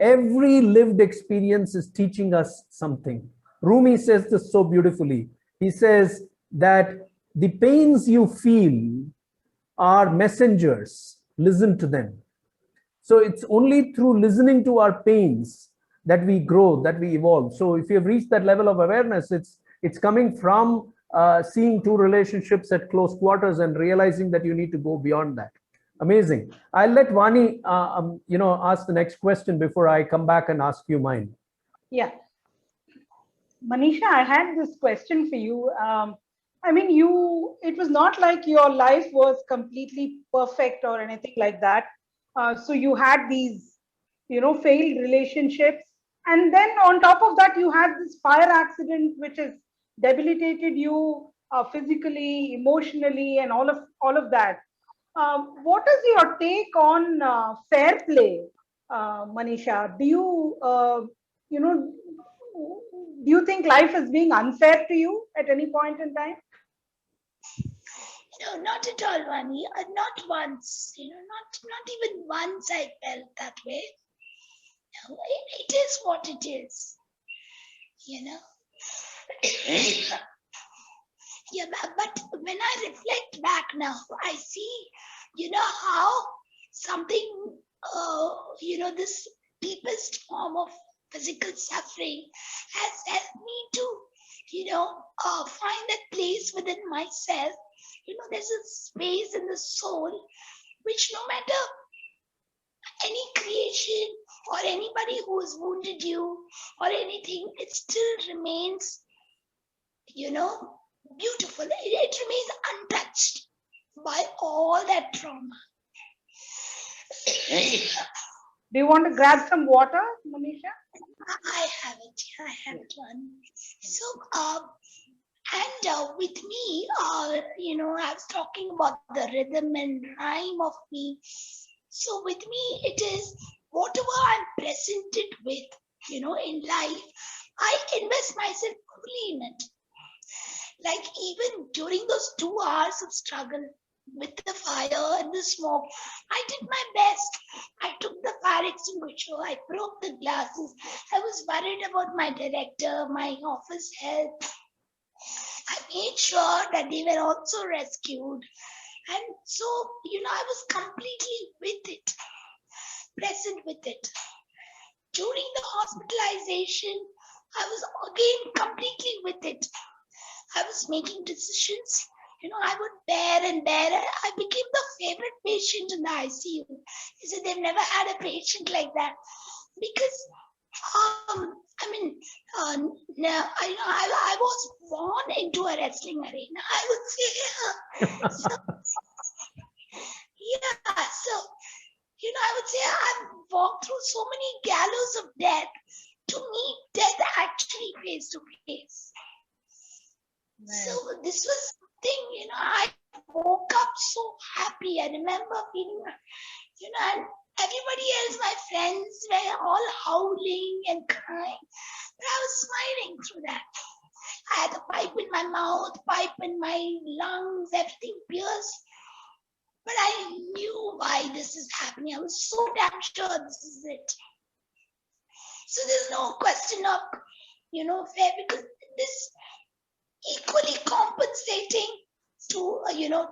Every lived experience is teaching us something. Rumi says this so beautifully. He says that the pains you feel are messengers. Listen to them. So it's only through listening to our pains that we grow, that we evolve. So if you've reached that level of awareness, it's coming from seeing two relationships at close quarters and realizing that you need to go beyond that. Amazing. I'll let Vaani, ask the next question before I come back and ask you mine. Yeah. Maneesha, I had this question for you. It was not like your life was completely perfect or anything like that. So you had these, failed relationships. And then on top of that, you had this fire accident, which has debilitated you physically, emotionally, and all of that. What is your take on fair play, Maneesha? Do you think life is being unfair to you at any point in time? No, not at all, Vaani. Not once. Not even once I felt that way. No, it is what it is. Yeah, but when I reflect back now, I see, how something, this deepest form of physical suffering has helped me to, find that place within myself. There's a space in the soul which no matter any creation or anybody who has wounded you or anything, it still remains, beautiful. It remains untouched by all that trauma. Do you want to grab some water, Maneesha? I have it. I have it one. So, and with me, I was talking about the rhythm and rhyme of me. So with me, it is whatever I'm presented with, in life, I invest myself fully in it. Like even during those 2 hours of struggle with the fire and the smoke, I did my best. I took the fire extinguisher, I broke the glasses. I was worried about my director, my office health. I made sure that they were also rescued. And so, I was completely with it, present with it. During the hospitalization, I was again completely with it. I was making decisions. I would bear and bear. I became the favorite patient in the ICU. They said they've never had a patient like that. Because, I was born into a wrestling arena, I would say. So, I would say I've walked through so many gallows of death to meet death actually face to face. Right. So this was something, I woke up so happy. I remember feeling, and everybody else, my friends were all howling and crying, but I was smiling through that. I had a pipe in my mouth, pipe in my lungs, everything pierced. But I knew why this is happening. I was so damn sure this is it. So there's no question of, fair, because this equally compensating to,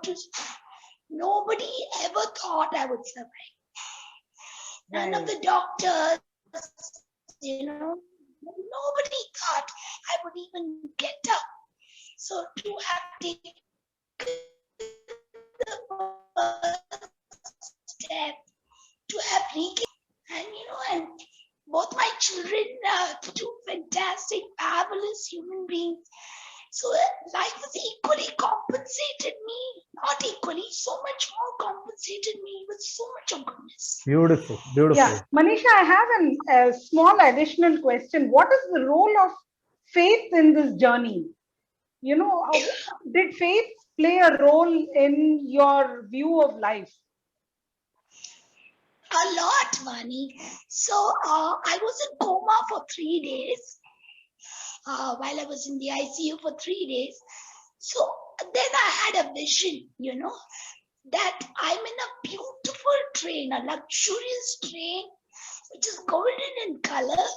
to nobody ever thought I would survive. Right. None of the doctors, nobody thought I would even get up. So to have taken the first step, to have regained, and both my children are two fantastic, fabulous human beings. So life has equally compensated me, not equally, so much more compensated me with so much of goodness. Beautiful, beautiful. Yeah, Maneesha, I have a small additional question. What is the role of faith in this journey? Did faith play a role in your view of life? A lot, Vaani. So I was in coma for 3 days. While I was in the ICU for 3 days. So then I had a vision, that I'm in a beautiful train, a luxurious train, which is golden in color.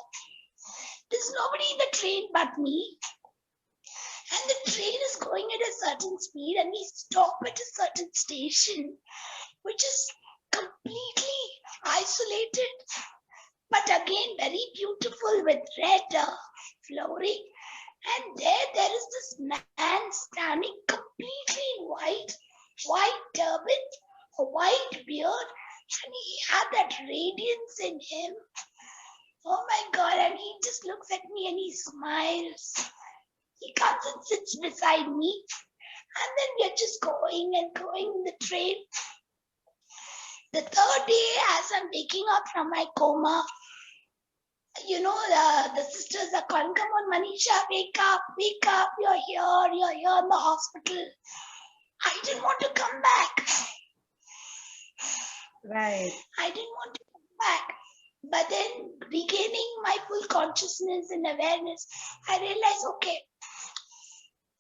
There's nobody in the train but me. And the train is going at a certain speed and we stop at a certain station, which is completely isolated, but again very beautiful with red flooring. And there is this man standing completely in white turban, a white beard, and he had that radiance in him. Oh my God, and he just looks at me and he smiles. He comes and sits beside me, and then we're just going and going in the train. The third day, as I'm waking up from my coma, the sisters are calling, come on, Maneesha, wake up, you're here in the hospital. I didn't want to come back. Right. I didn't want to come back. But then regaining my full consciousness and awareness, I realized, okay,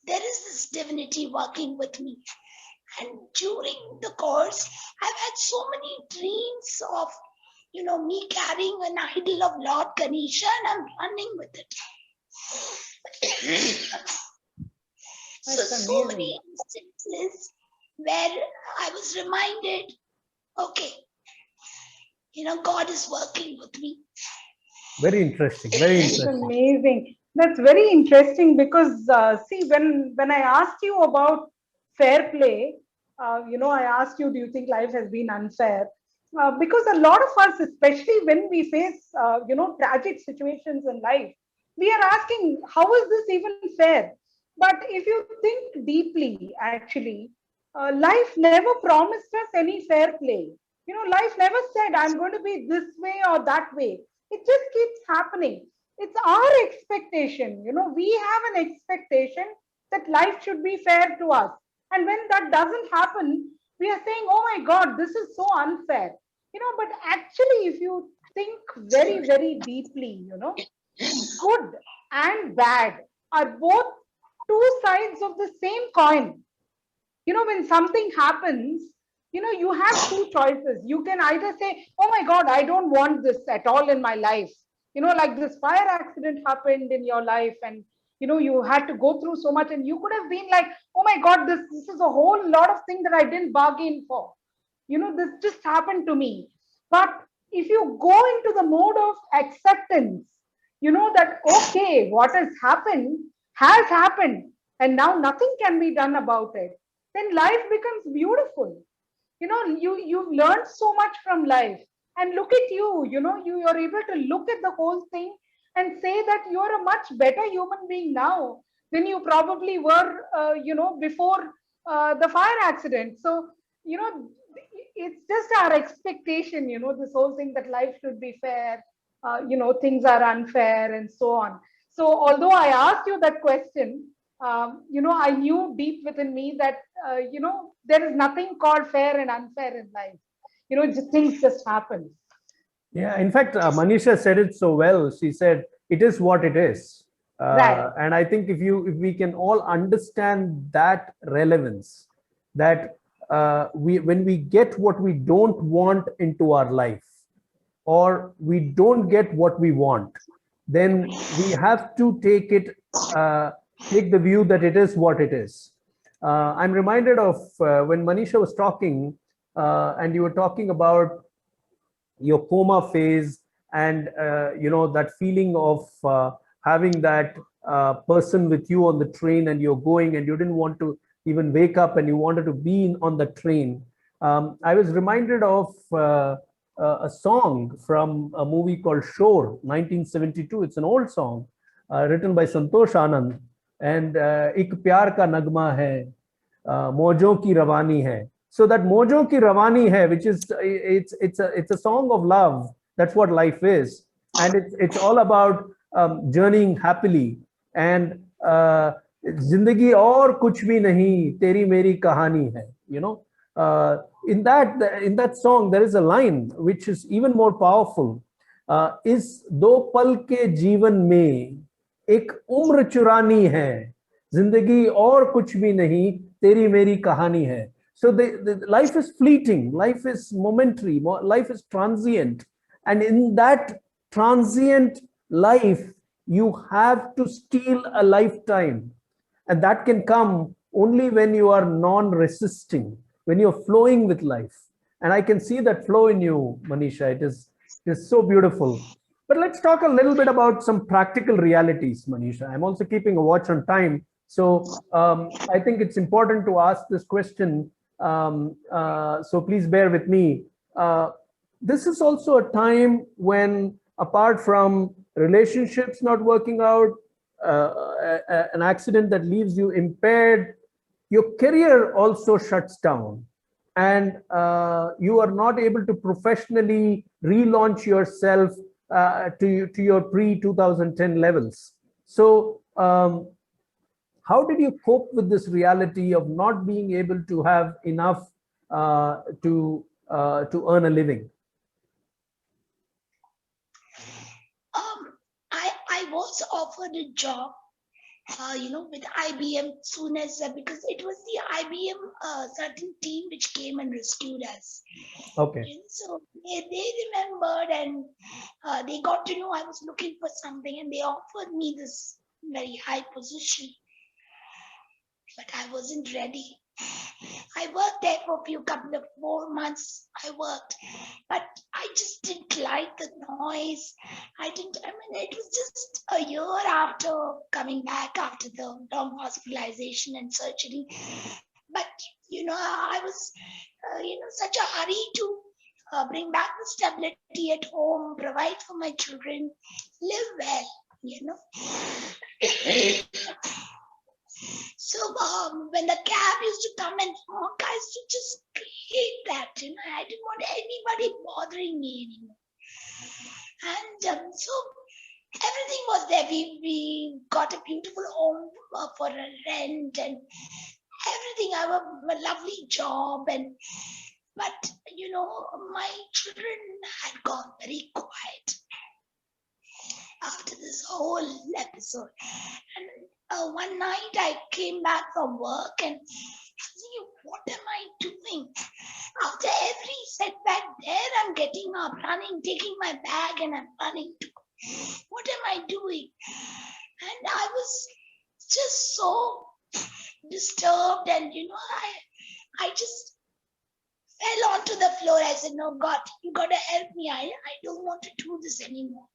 there is this divinity working with me. And during the course, I've had so many dreams of me carrying an idol of Lord Ganesha and I'm running with it. So many instances where I was reminded, okay, God is working with me. Very interesting, very interesting. That's amazing. That's very interesting because, see, when I asked you about fair play, I asked you, do you think life has been unfair? because a lot of us, especially when we face, tragic situations in life, we are asking, how is this even fair? But if you think deeply, actually, life never promised us any fair play. Life never said, I'm going to be this way or that way. It just keeps happening. It's our expectation. We have an expectation that life should be fair to us. And when that doesn't happen, we are saying, oh my God, this is so unfair. But actually, if you think very, very deeply, good and bad are both two sides of the same coin. When something happens, you have two choices. You can either say, oh my God, I don't want this at all in my life. Like this fire accident happened in your life, and you had to go through so much, and you could have been like, oh my God, this is a whole lot of things that I didn't bargain for. This just happened to me. But if you go into the mode of acceptance, that okay, what has happened, and now nothing can be done about it, then life becomes beautiful. You've learned so much from life, and look at you. You're able to look at the whole thing and say that you're a much better human being now than you probably were, before the fire accident. So, it's just our expectation, this whole thing that life should be fair, things are unfair and so on. So although I asked you that question, I knew deep within me that, there is nothing called fair and unfair in life. Things just happen. Yeah, in fact, Maneesha said it so well. She said, it is what it is. Right. And I think if we can all understand that relevance, that when we get what we don't want into our life, or we don't get what we want, then we have to take the view that it is what it is. I'm reminded of when Maneesha was talking, and you were talking about your coma phase, and that feeling of having that person with you on the train, and you're going and you didn't want to even wake up, and you wanted to be on the train. I was reminded of a song from a movie called Shore, 1972. It's an old song written by Santosh Anand, and एक प्यार का नगमा है, मौजों की रवानी है. So that mojon ki ravani hai, which is it's a song of love. That's what life is, and it's all about journeying happily. And zindagi aur kuch bhi nahi, teri meri kahani hai. In that song there is a line which is even more powerful. Is do pal ke jeevan mein ek umr churani hai, zindagi aur kuch bhi nahi, teri meri kahani hai. So the life is fleeting, life is momentary, life is transient. And in that transient life, you have to steal a lifetime. And that can come only when you are non-resisting, when you're flowing with life. And I can see that flow in you, Maneesha. It is so beautiful. But let's talk a little bit about some practical realities, Maneesha. I'm also keeping a watch on time. So I think it's important to ask this question. So please bear with me. This is also a time when, apart from relationships not working out, an accident that leaves you impaired, your career also shuts down, and you are not able to professionally relaunch yourself to your pre-2010 levels. So how did you cope with this reality of not being able to have enough to earn a living? I was offered a job, with IBM soon as because it was the IBM certain team which came and rescued us. Okay. And so they remembered, and they got to know I was looking for something, and they offered me this very high position. But I wasn't ready. I worked there for a couple of 4 months. I worked, but I just didn't like the noise. It was just a year after coming back after the long hospitalization and surgery. But, I was, such a hurry to bring back the stability at home, provide for my children, live well, you know. So when the cab used to come and honk, I used to just hate that, you know. I didn't want anybody bothering me anymore. And so everything was there. We got a beautiful home for a rent and everything. I have a lovely job, but you know, my children had gone very quiet after this whole episode. And one night I came back from work and I was thinking, what am I doing? After every setback there, I'm getting up, running, taking my bag, and I'm running to. What am I doing? And I was just so disturbed, and you know, I just fell onto the floor. I said, no, God, you gotta help me. I don't want to do this anymore.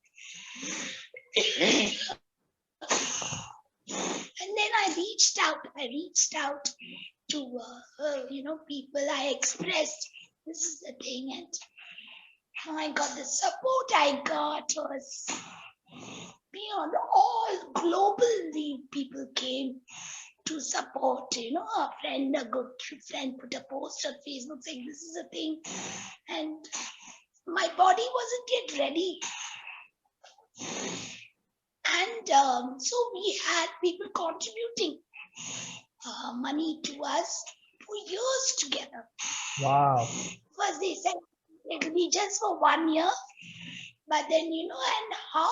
And then I reached out to you know, people. I expressed this is the thing, and oh my God, the support I got was beyond all. Globally, people came to support. You know, a good friend put a post on Facebook saying this is a thing, and my body wasn't yet ready. And so we had people contributing money to us for years together. Wow. First they said it will be just for 1 year, but then, you know, and how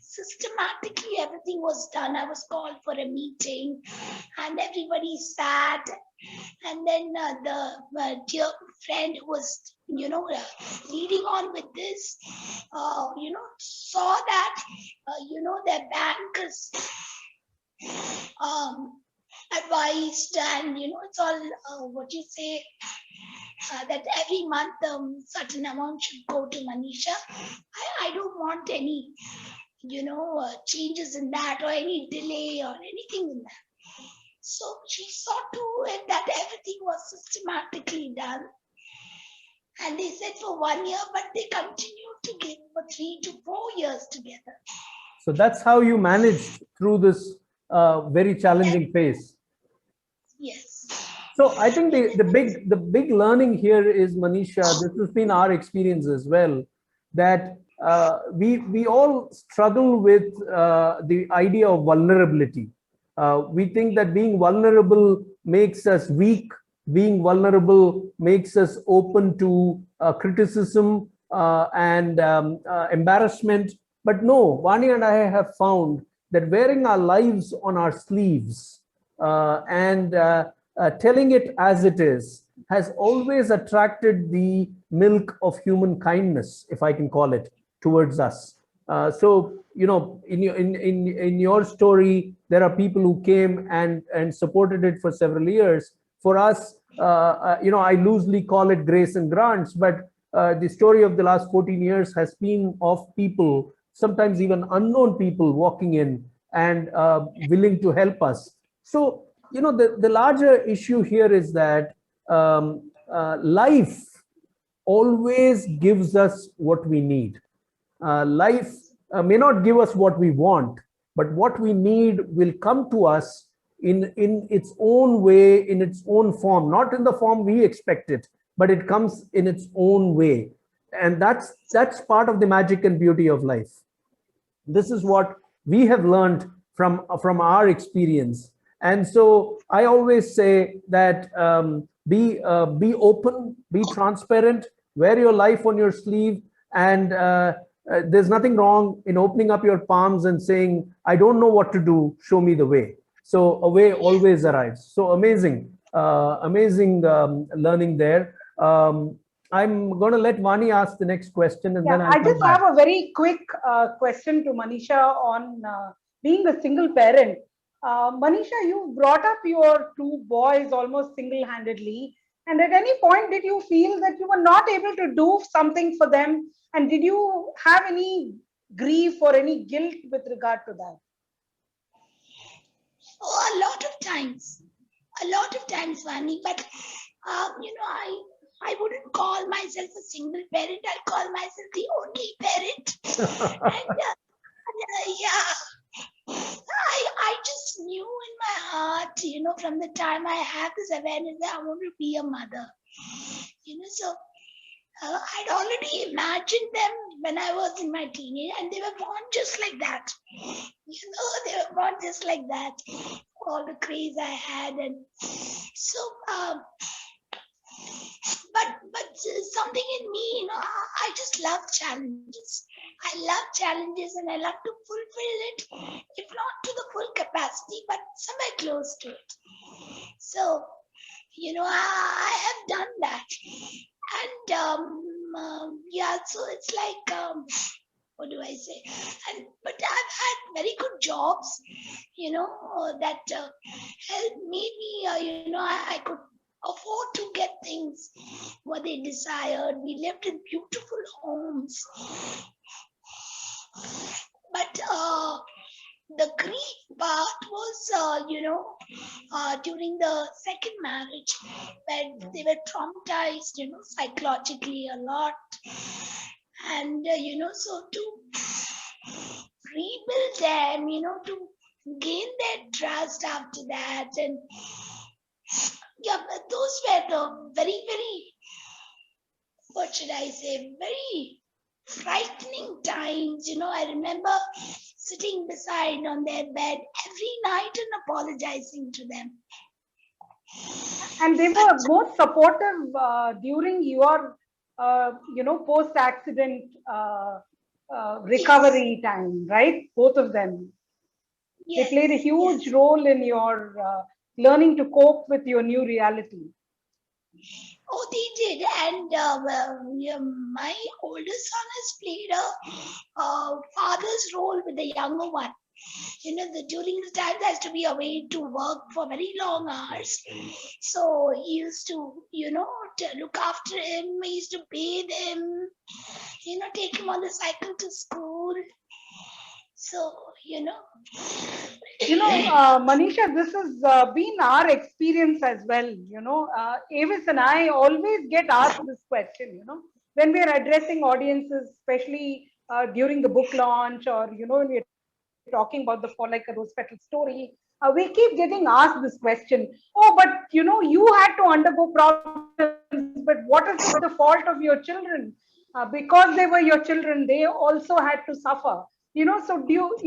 systematically everything was done. I was called for a meeting and everybody sat, and then the dear friend who was, you know, leading on with this, you know, saw that, you know, their bankers advised, and you know, it's all what you say, that every month certain amount should go to Maneesha. I don't want any, you know, changes in that or any delay or anything in that. So she saw to it that everything was systematically done. And they said for 1 year, but they continued to give for 3 to 4 years together. So that's how you managed through this very challenging phase. Yes. So I think the big learning here is, Maneesha, this has been our experience as well, that we all struggle with the idea of vulnerability. We think that being vulnerable makes us weak. Being vulnerable makes us open to criticism and embarrassment. But no, Vaani and I have found that wearing our lives on our sleeves and telling it as it is has always attracted the milk of human kindness, if I can call it, towards us. So, you know, in your story, there are people who came and supported it for several years. For us, you know, I loosely call it grace and grants, but the story of the last 14 years has been of people, sometimes even unknown people, walking in and willing to help us. So, you know, the larger issue here is that life always gives us what we need. Life may not give us what we want, but what we need will come to us in its own way, in its own form, not in the form we expect it, but it comes in its own way. And that's part of the magic and beauty of life. This is what we have learned from our experience. And so I always say that be open, be transparent, wear your life on your sleeve, and there's nothing wrong in opening up your palms and saying, I don't know what to do, show me the way. So a way always arrives. So amazing, amazing learning there. I'm going to let Vaani ask the next question, and then I just have a very quick question to Maneesha on being a single parent. Maneesha, you brought up your 2 boys almost single-handedly. And at any point, did you feel that you were not able to do something for them? And did you have any grief or any guilt with regard to that? Oh, a lot of times, Vaani. But you know, I wouldn't call myself a single parent. I'll call myself the only parent. And yeah, I just knew in my heart, from the time I had this awareness that I want to be a mother. So I'd already imagined them when I was in my teenage, and they were born just like that. They were born just like that. All the craze I had, and so. But something in me, I just love challenges. I love challenges, and I love to fulfill it, if not to the full capacity, but somewhere close to it. So, I have done that, and yeah. So it's like, what do I say? But I've had very good jobs, that helped me. I could afford to get things what they desired. We lived in beautiful homes. But the grief part was, during the second marriage, where they were traumatized, psychologically a lot. And, so to rebuild them, to gain their trust after that. And yeah, those were the very, very, what should I say, very frightening times. I remember sitting beside on their bed every night and apologizing to them. And they were most supportive during your, post-accident recovery time, right? Both of them. Yes, they played a huge role in your learning to cope with your new reality. Oh, they did. And my older son has played a father's role with the younger one. During the time there has to be away to work for very long hours. So he used to, to look after him. He used to bathe him, take him on the cycle to school. So, Maneesha, this has been our experience as well. Avis and I always get asked this question, when we are addressing audiences, especially during the book launch, or, when we're talking about the Fall Like a Rose Petal story, we keep getting asked this question. Oh, but, you had to undergo problems, but what is the fault of your children? Because they were your children, they also had to suffer. So do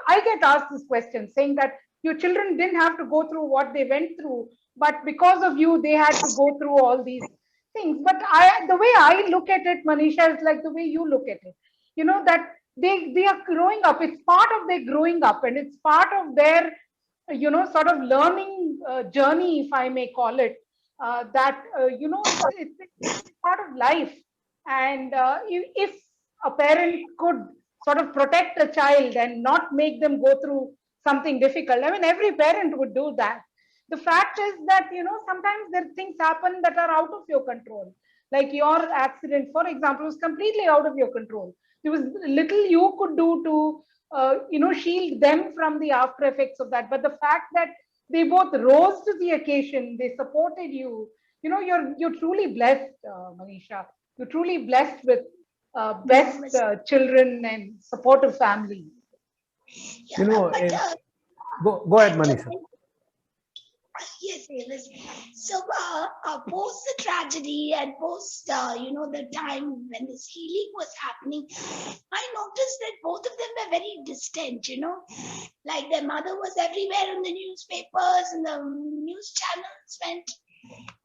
I get asked this question saying that your children didn't have to go through what they went through, but because of you, they had to go through all these things. But the way I look at it, Maneesha, is like the way you look at it. That they are growing up. It's part of their growing up, and it's part of their, sort of learning journey, if I may call it. That it's part of life. And if a parent could sort of protect a child and not make them go through something difficult, I mean, every parent would do that. The fact is that, sometimes there things happen that are out of your control. Like your accident, for example, was completely out of your control. There was little you could do to, shield them from the after effects of that. But the fact that they both rose to the occasion, they supported you, you're truly blessed, Maneesha. You're truly blessed with best children and supportive family. Yeah, go ahead, Maneesha. Yes, yes. So post the tragedy and post, the time when this healing was happening, I noticed that both of them were very distant, like their mother was everywhere in the newspapers and the news channels went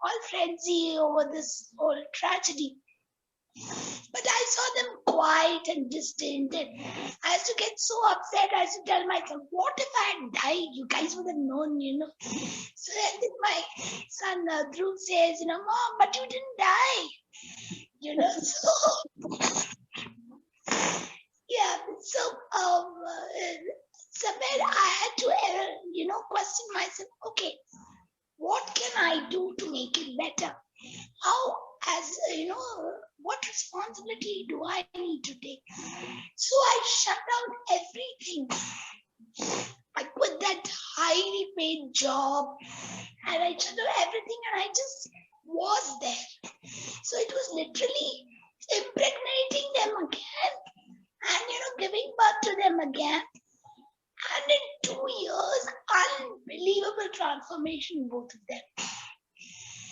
all frenzy over this whole tragedy. But I saw them quiet and distant, and I used to get so upset. I used to tell myself, what if I had died? You guys would have known, So then my son Dhruv says, Mom, but you didn't die. So yeah, so somewhere I had to, question myself, okay, what can I do to make it better? How, as what responsibility do I need to take? So I shut down everything. I quit that highly paid job, and I shut down everything, and I just was there. So it was literally impregnating them again and giving birth to them again. And in 2 years, unbelievable transformation, both of them.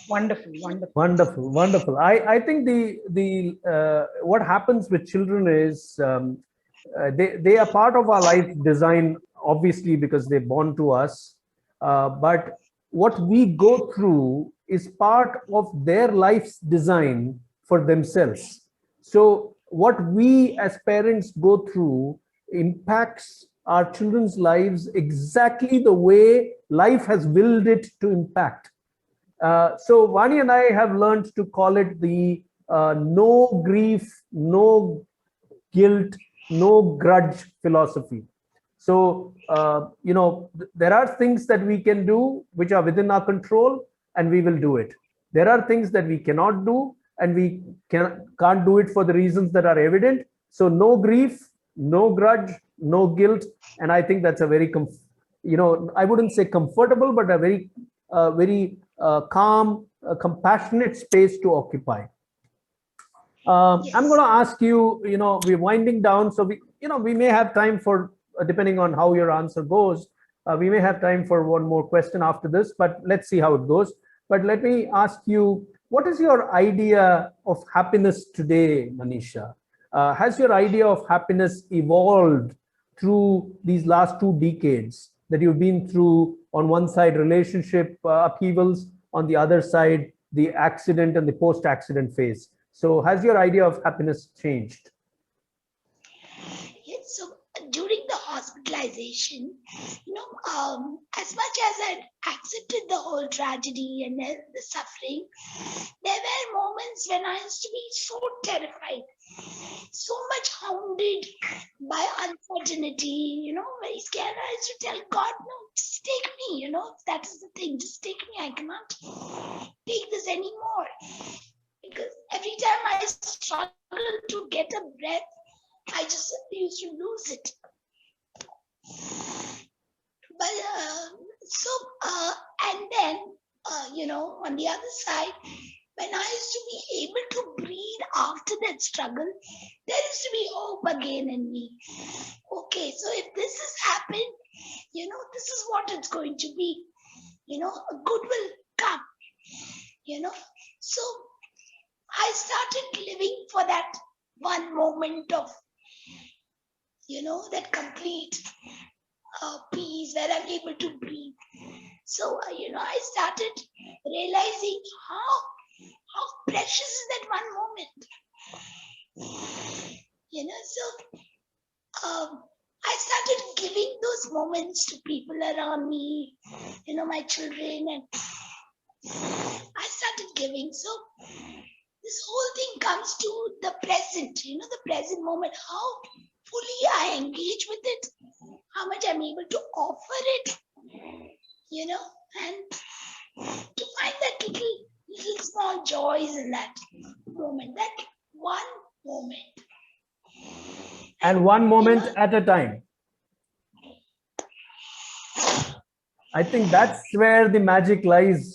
Wonderful, wonderful. Wonderful, wonderful. I think what happens with children is they are part of our life design, obviously, because they're born to us. But what we go through is part of their life's design for themselves. So what we as parents go through impacts our children's lives exactly the way life has willed it to impact. So Vaani and I have learned to call it the no grief, no guilt, no grudge philosophy. So, there are things that we can do which are within our control, and we will do it. There are things that we cannot do, and we can't do it for the reasons that are evident. So no grief, no grudge, no guilt. And I think that's a very, I wouldn't say comfortable, but a very calm, compassionate space to occupy. Yes. I'm going to ask you, we're winding down, so we may have time for, depending on how your answer goes, we may have time for one more question after this, but let's see how it goes. But let me ask you, what is your idea of happiness today, Maneesha? Has your idea of happiness evolved through these last 2 decades that you've been through? On one side, relationship upheavals, on the other side, the accident and the post-accident phase. So has your idea of happiness changed? Yes, so during the hospitalization, as much as I accepted the whole tragedy and the suffering, there were moments when I used to be so terrified, so much hounded by uncertainty, very scared. I used to tell God, no, just take me, if that is the thing, just take me. I cannot take this anymore. Because every time I struggle to get a breath, I just used to lose it. But and then, on the other side, when I used to be able to breathe after that struggle, there used to be hope again in me. Okay, so if this has happened, this is what it's going to be. A good will come. So I started living for that one moment of, that complete peace where I'm able to breathe. So, I started realizing how precious is that one moment. So I started giving those moments to people around me, my children, and I started giving. So this whole thing comes to the present, the present moment, how fully I engage with it, how much I'm able to offer it, and to find that little small joys in that moment, that one moment. And one moment at a time. I think that's where the magic lies,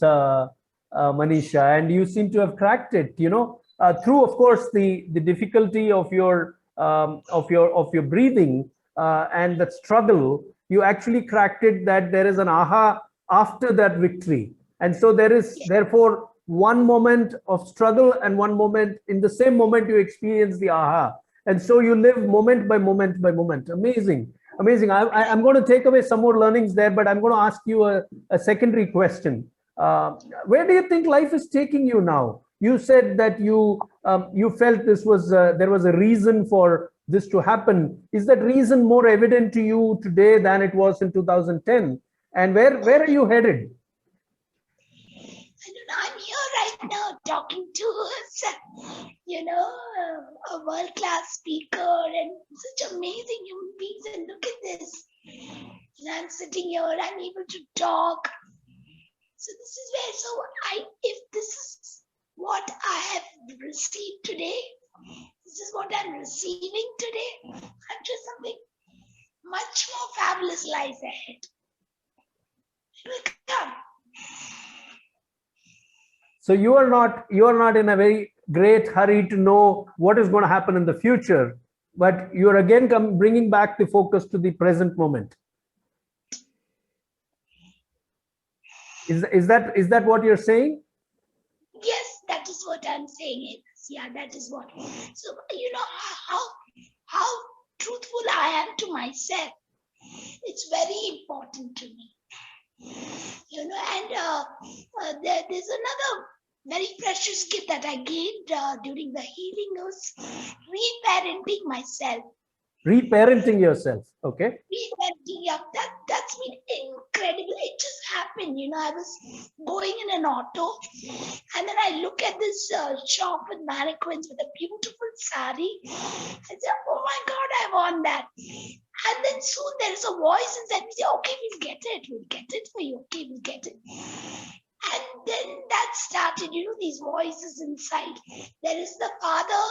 Maneesha, and you seem to have cracked it. Through, of course, the difficulty of your breathing and that struggle. You actually cracked it. That there is an aha after that victory, and so there is therefore one moment of struggle and one moment. In the same moment, you experience the aha, and so you live moment by moment by moment. Amazing. Amazing. I'm going to take away some more learnings there, but I'm going to ask you a secondary question. Where do you think life is taking you now? You said that you felt this was there was a reason for this to happen. Is that reason more evident to you today than it was in 2010? And where are you headed? I'm here right now talking to a world-class speaker and such amazing human beings. And look at this. I'm sitting here, I'm able to talk. So this is where, if this is what I have received today, this is what I'm receiving today, I'm just something much more fabulous lies ahead. It will come. So you are not in a very great hurry to know what is going to happen in the future, but you are again bringing back the focus to the present moment. Is that what you're saying? Yes, that is what I'm saying. Yeah, that is what. So you know how truthful I am to myself. It's very important to me. You know, and there's another very precious gift that I gained during the healing was reparenting myself. Reparenting yourself, okay? Reparenting, yeah, that's been incredible. It just happened, you know. I was going in an auto, and then I look at this shop with mannequins with a beautiful sari. I said, "Oh my God, I want that!" And then soon there is a voice inside me say, "Okay, we'll get it for you. Okay, we'll get it." And then that started, you know, these voices inside. There is the Father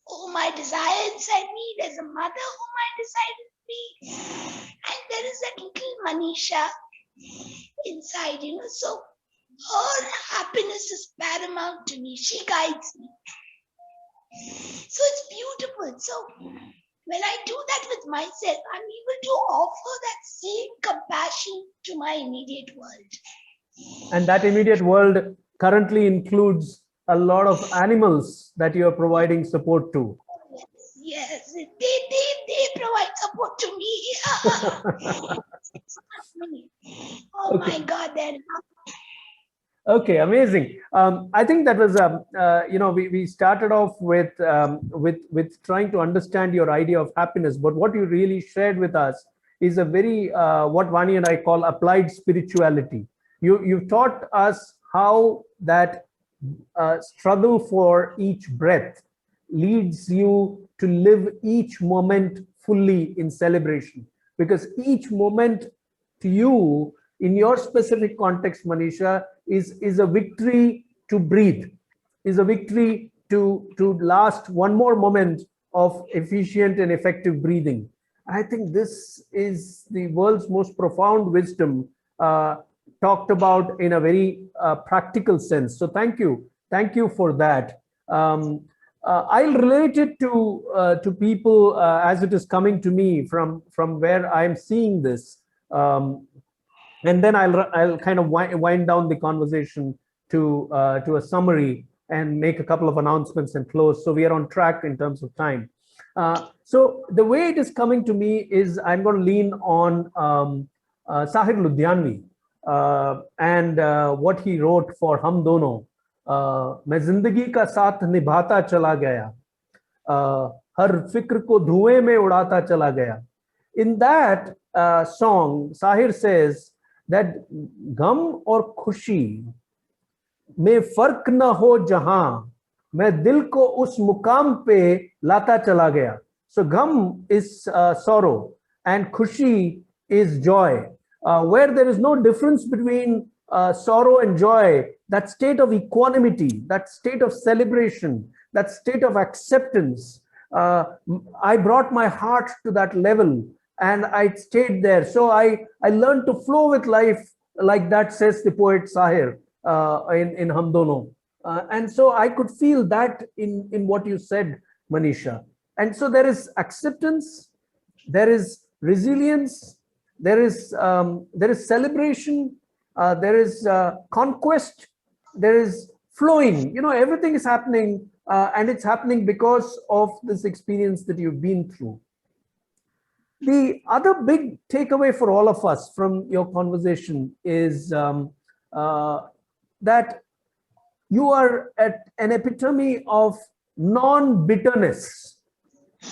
whom I desire inside me. There's a Mother whom I desire in me. And there is that little Maneesha inside, you know. So her happiness is paramount to me. She guides me. So it's beautiful. So when I do that with myself, I'm able to offer that same compassion to my immediate world. And that immediate world currently includes a lot of animals that you are providing support to. Yes, they provide support to me. Oh Okay. my God, then. Okay, amazing. I think that was you know, we started off with trying to understand your idea of happiness, but what you really shared with us is a very what Vaani and I call applied spirituality. You've taught us how that struggle for each breath leads you to live each moment fully in celebration, because each moment to you in your specific context, Maneesha, is a victory to breathe, is a victory to last one more moment of efficient and effective breathing. I think this is the world's most profound wisdom talked about in a very practical sense. So thank you for that. I'll relate it to people as it is coming to me from where I'm seeing this. And then I'll kind of wind down the conversation to a summary and make a couple of announcements and close. So we are on track in terms of time. So the way it is coming to me is I'm going to lean on Sahir Ludhianvi and what he wrote for Hum Dono. मैं जिंदगी का साथ निभाता चला गया, हर फिक्र को धुएं में उड़ाता चला गया. In that song, Sahir says that गम और खुशी में फर्क न हो जहां, मैं दिल को उस मुकाम पे लाता चला गया. So gum is sorrow and khushi is joy. Where there is no difference between sorrow and joy, that state of equanimity, that state of celebration, that state of acceptance, I brought my heart to that level and I stayed there. So I learned to flow with life like that, says the poet Sahir in Hum Dono. And so I could feel that in what you said, Maneesha. And so there is acceptance, there is resilience, there is celebration, there is conquest, there is flowing. You know, everything is happening, and it's happening because of this experience that you've been through. The other big takeaway for all of us from your conversation is that you are at an epitome of non-bitterness.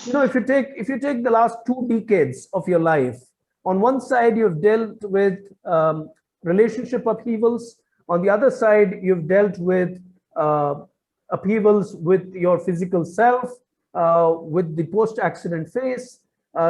You know, if you take the last 2 decades of your life, on one side you've dealt with relationship upheavals, on the other side you've dealt with upheavals with your physical self, with the post-accident phase,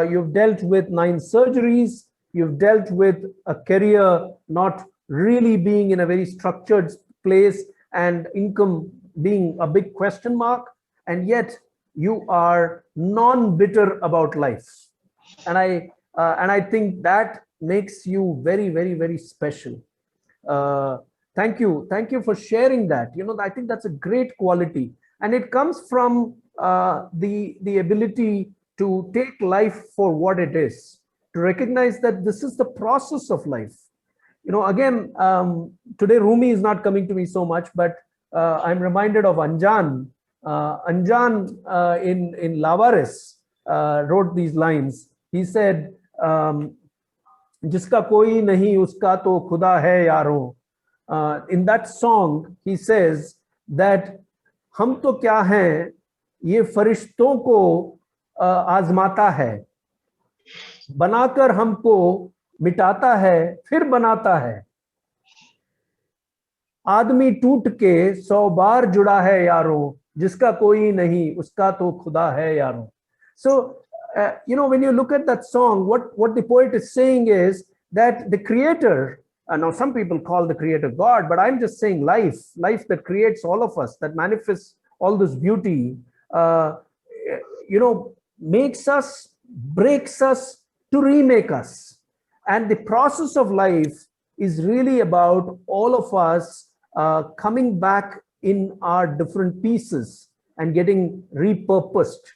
you've dealt with 9 surgeries, you've dealt with a career not really being in a very structured place and income being a big question mark, and yet you are non-bitter about life. And I think that makes you very, very, very special. Thank you. Thank you for sharing that. You know, I think that's a great quality. And it comes from the ability to take life for what it is, to recognize that this is the process of life. You know, again, today Rumi is not coming to me so much, but I'm reminded of Anjan. Anjan in Lavaris wrote these lines. He said, जिसका कोई नहीं उसका तो खुदा है यारों. In that song, he says that हम तो क्या हैं, ये फरिश्तों को आजमाता है, बनाकर हमको मिटाता है, फिर बनाता है. आदमी टूट के 100 बार जुड़ा है यारों, जिसका कोई नहीं उसका तो खुदा है यारों. So, you know, when you look at that song, what the poet is saying is that the creator, now some people call the creator God, but I'm just saying life that creates all of us, that manifests all this beauty, you know, makes us, breaks us to remake us. And the process of life is really about all of us coming back in our different pieces and getting repurposed.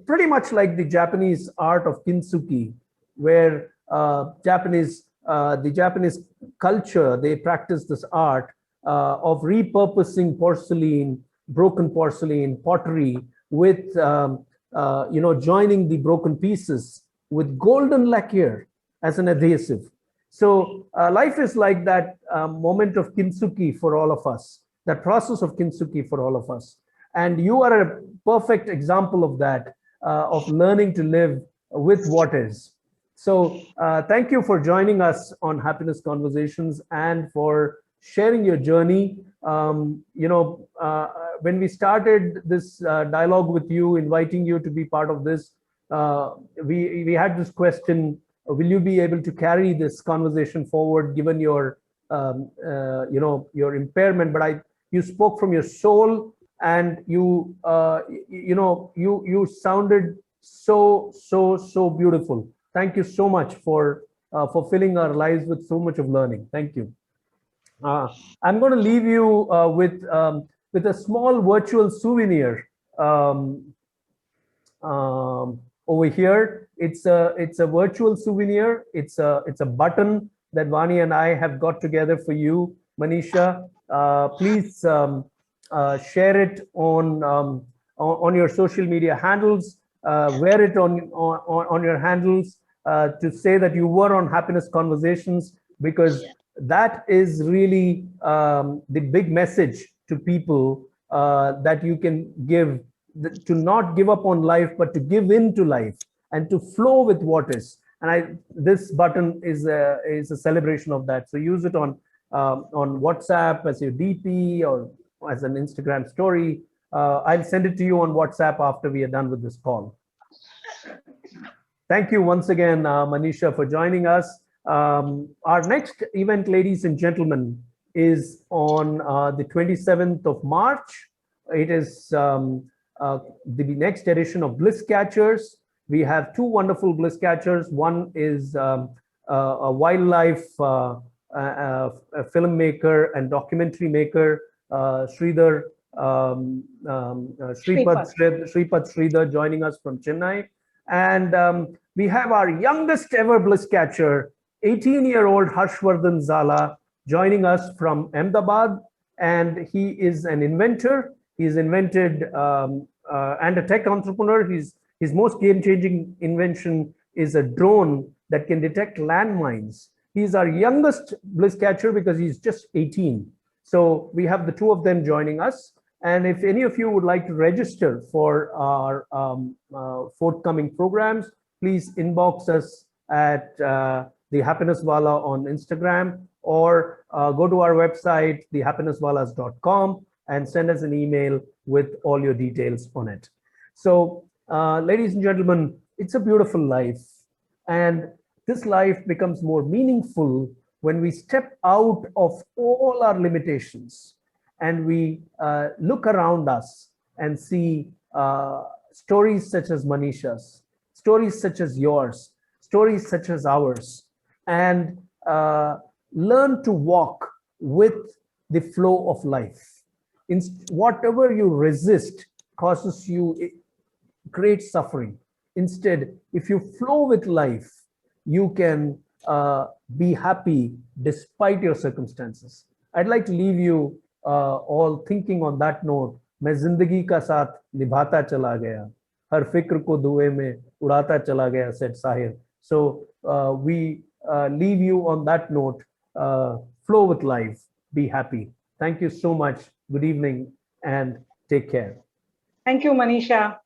Pretty much like the Japanese art of kintsugi, where the Japanese culture, they practice this art of repurposing porcelain, broken porcelain, pottery, with you know, joining the broken pieces with golden lacquer as an adhesive. So life is like that moment of kintsugi for all of us, that process of kintsugi for all of us. And you are a perfect example of that, of learning to live with what is. So thank you for joining us on Happiness Conversations and for sharing your journey. You know, when we started this dialogue with you, inviting you to be part of this, we had this question: will you be able to carry this conversation forward, given your you know, your impairment? But you spoke from your soul, and you you know, you sounded so beautiful. Thank you so much for filling our lives with so much of learning. Thank you. I'm going to leave you with a small virtual souvenir over here. It's a virtual souvenir. It's a button that Vaani and I have got together for you, Maneesha. Please share it on your social media handles. Wear it on your handles to say that you were on Happiness Conversations, because that is really the big message to people, that you can give, to not give up on life, but to give into life and to flow with what is. And this button is a celebration of that. So use it on WhatsApp as your DP or as an Instagram story. I'll send it to you on WhatsApp after we are done with this call. Thank you once again, Maneesha, for joining us. Our next event, ladies and gentlemen, is on the 27th of March. It is the next edition of Bliss Catchers. We have two wonderful Bliss Catchers. One is a wildlife a filmmaker and documentary maker, Sridhar, Shripad Sridhar, joining us from Chennai. And we have our youngest ever Bliss Catcher, 18-year-old Harshvardhan Zala, joining us from Ahmedabad. And he is an inventor. He's invented and a tech entrepreneur. His most game-changing invention is a drone that can detect landmines. He's our youngest Bliss Catcher because he's just 18. So we have the two of them joining us. And if any of you would like to register for our forthcoming programs, please inbox us at the Happiness Wala on Instagram, or go to our website, thehappynesswalas.com, and send us an email with all your details on it. So, ladies and gentlemen, it's a beautiful life. And this life becomes more meaningful when we step out of all our limitations and we look around us and see stories such as Maneesha's, stories such as yours, stories such as ours, and learn to walk with the flow of life. Whatever you resist causes you great suffering. Instead, if you flow with life, you can be happy despite your circumstances. I'd like to leave you all thinking on that note. मैं जिंदगी का साथ निभाता चला गया, हर फिक्र को धुएं में उड़ाता चला गया, said Sahir. So we leave you on that note. Flow with life, be happy. Thank you so much. Good evening and take care. Thank you, Maneesha.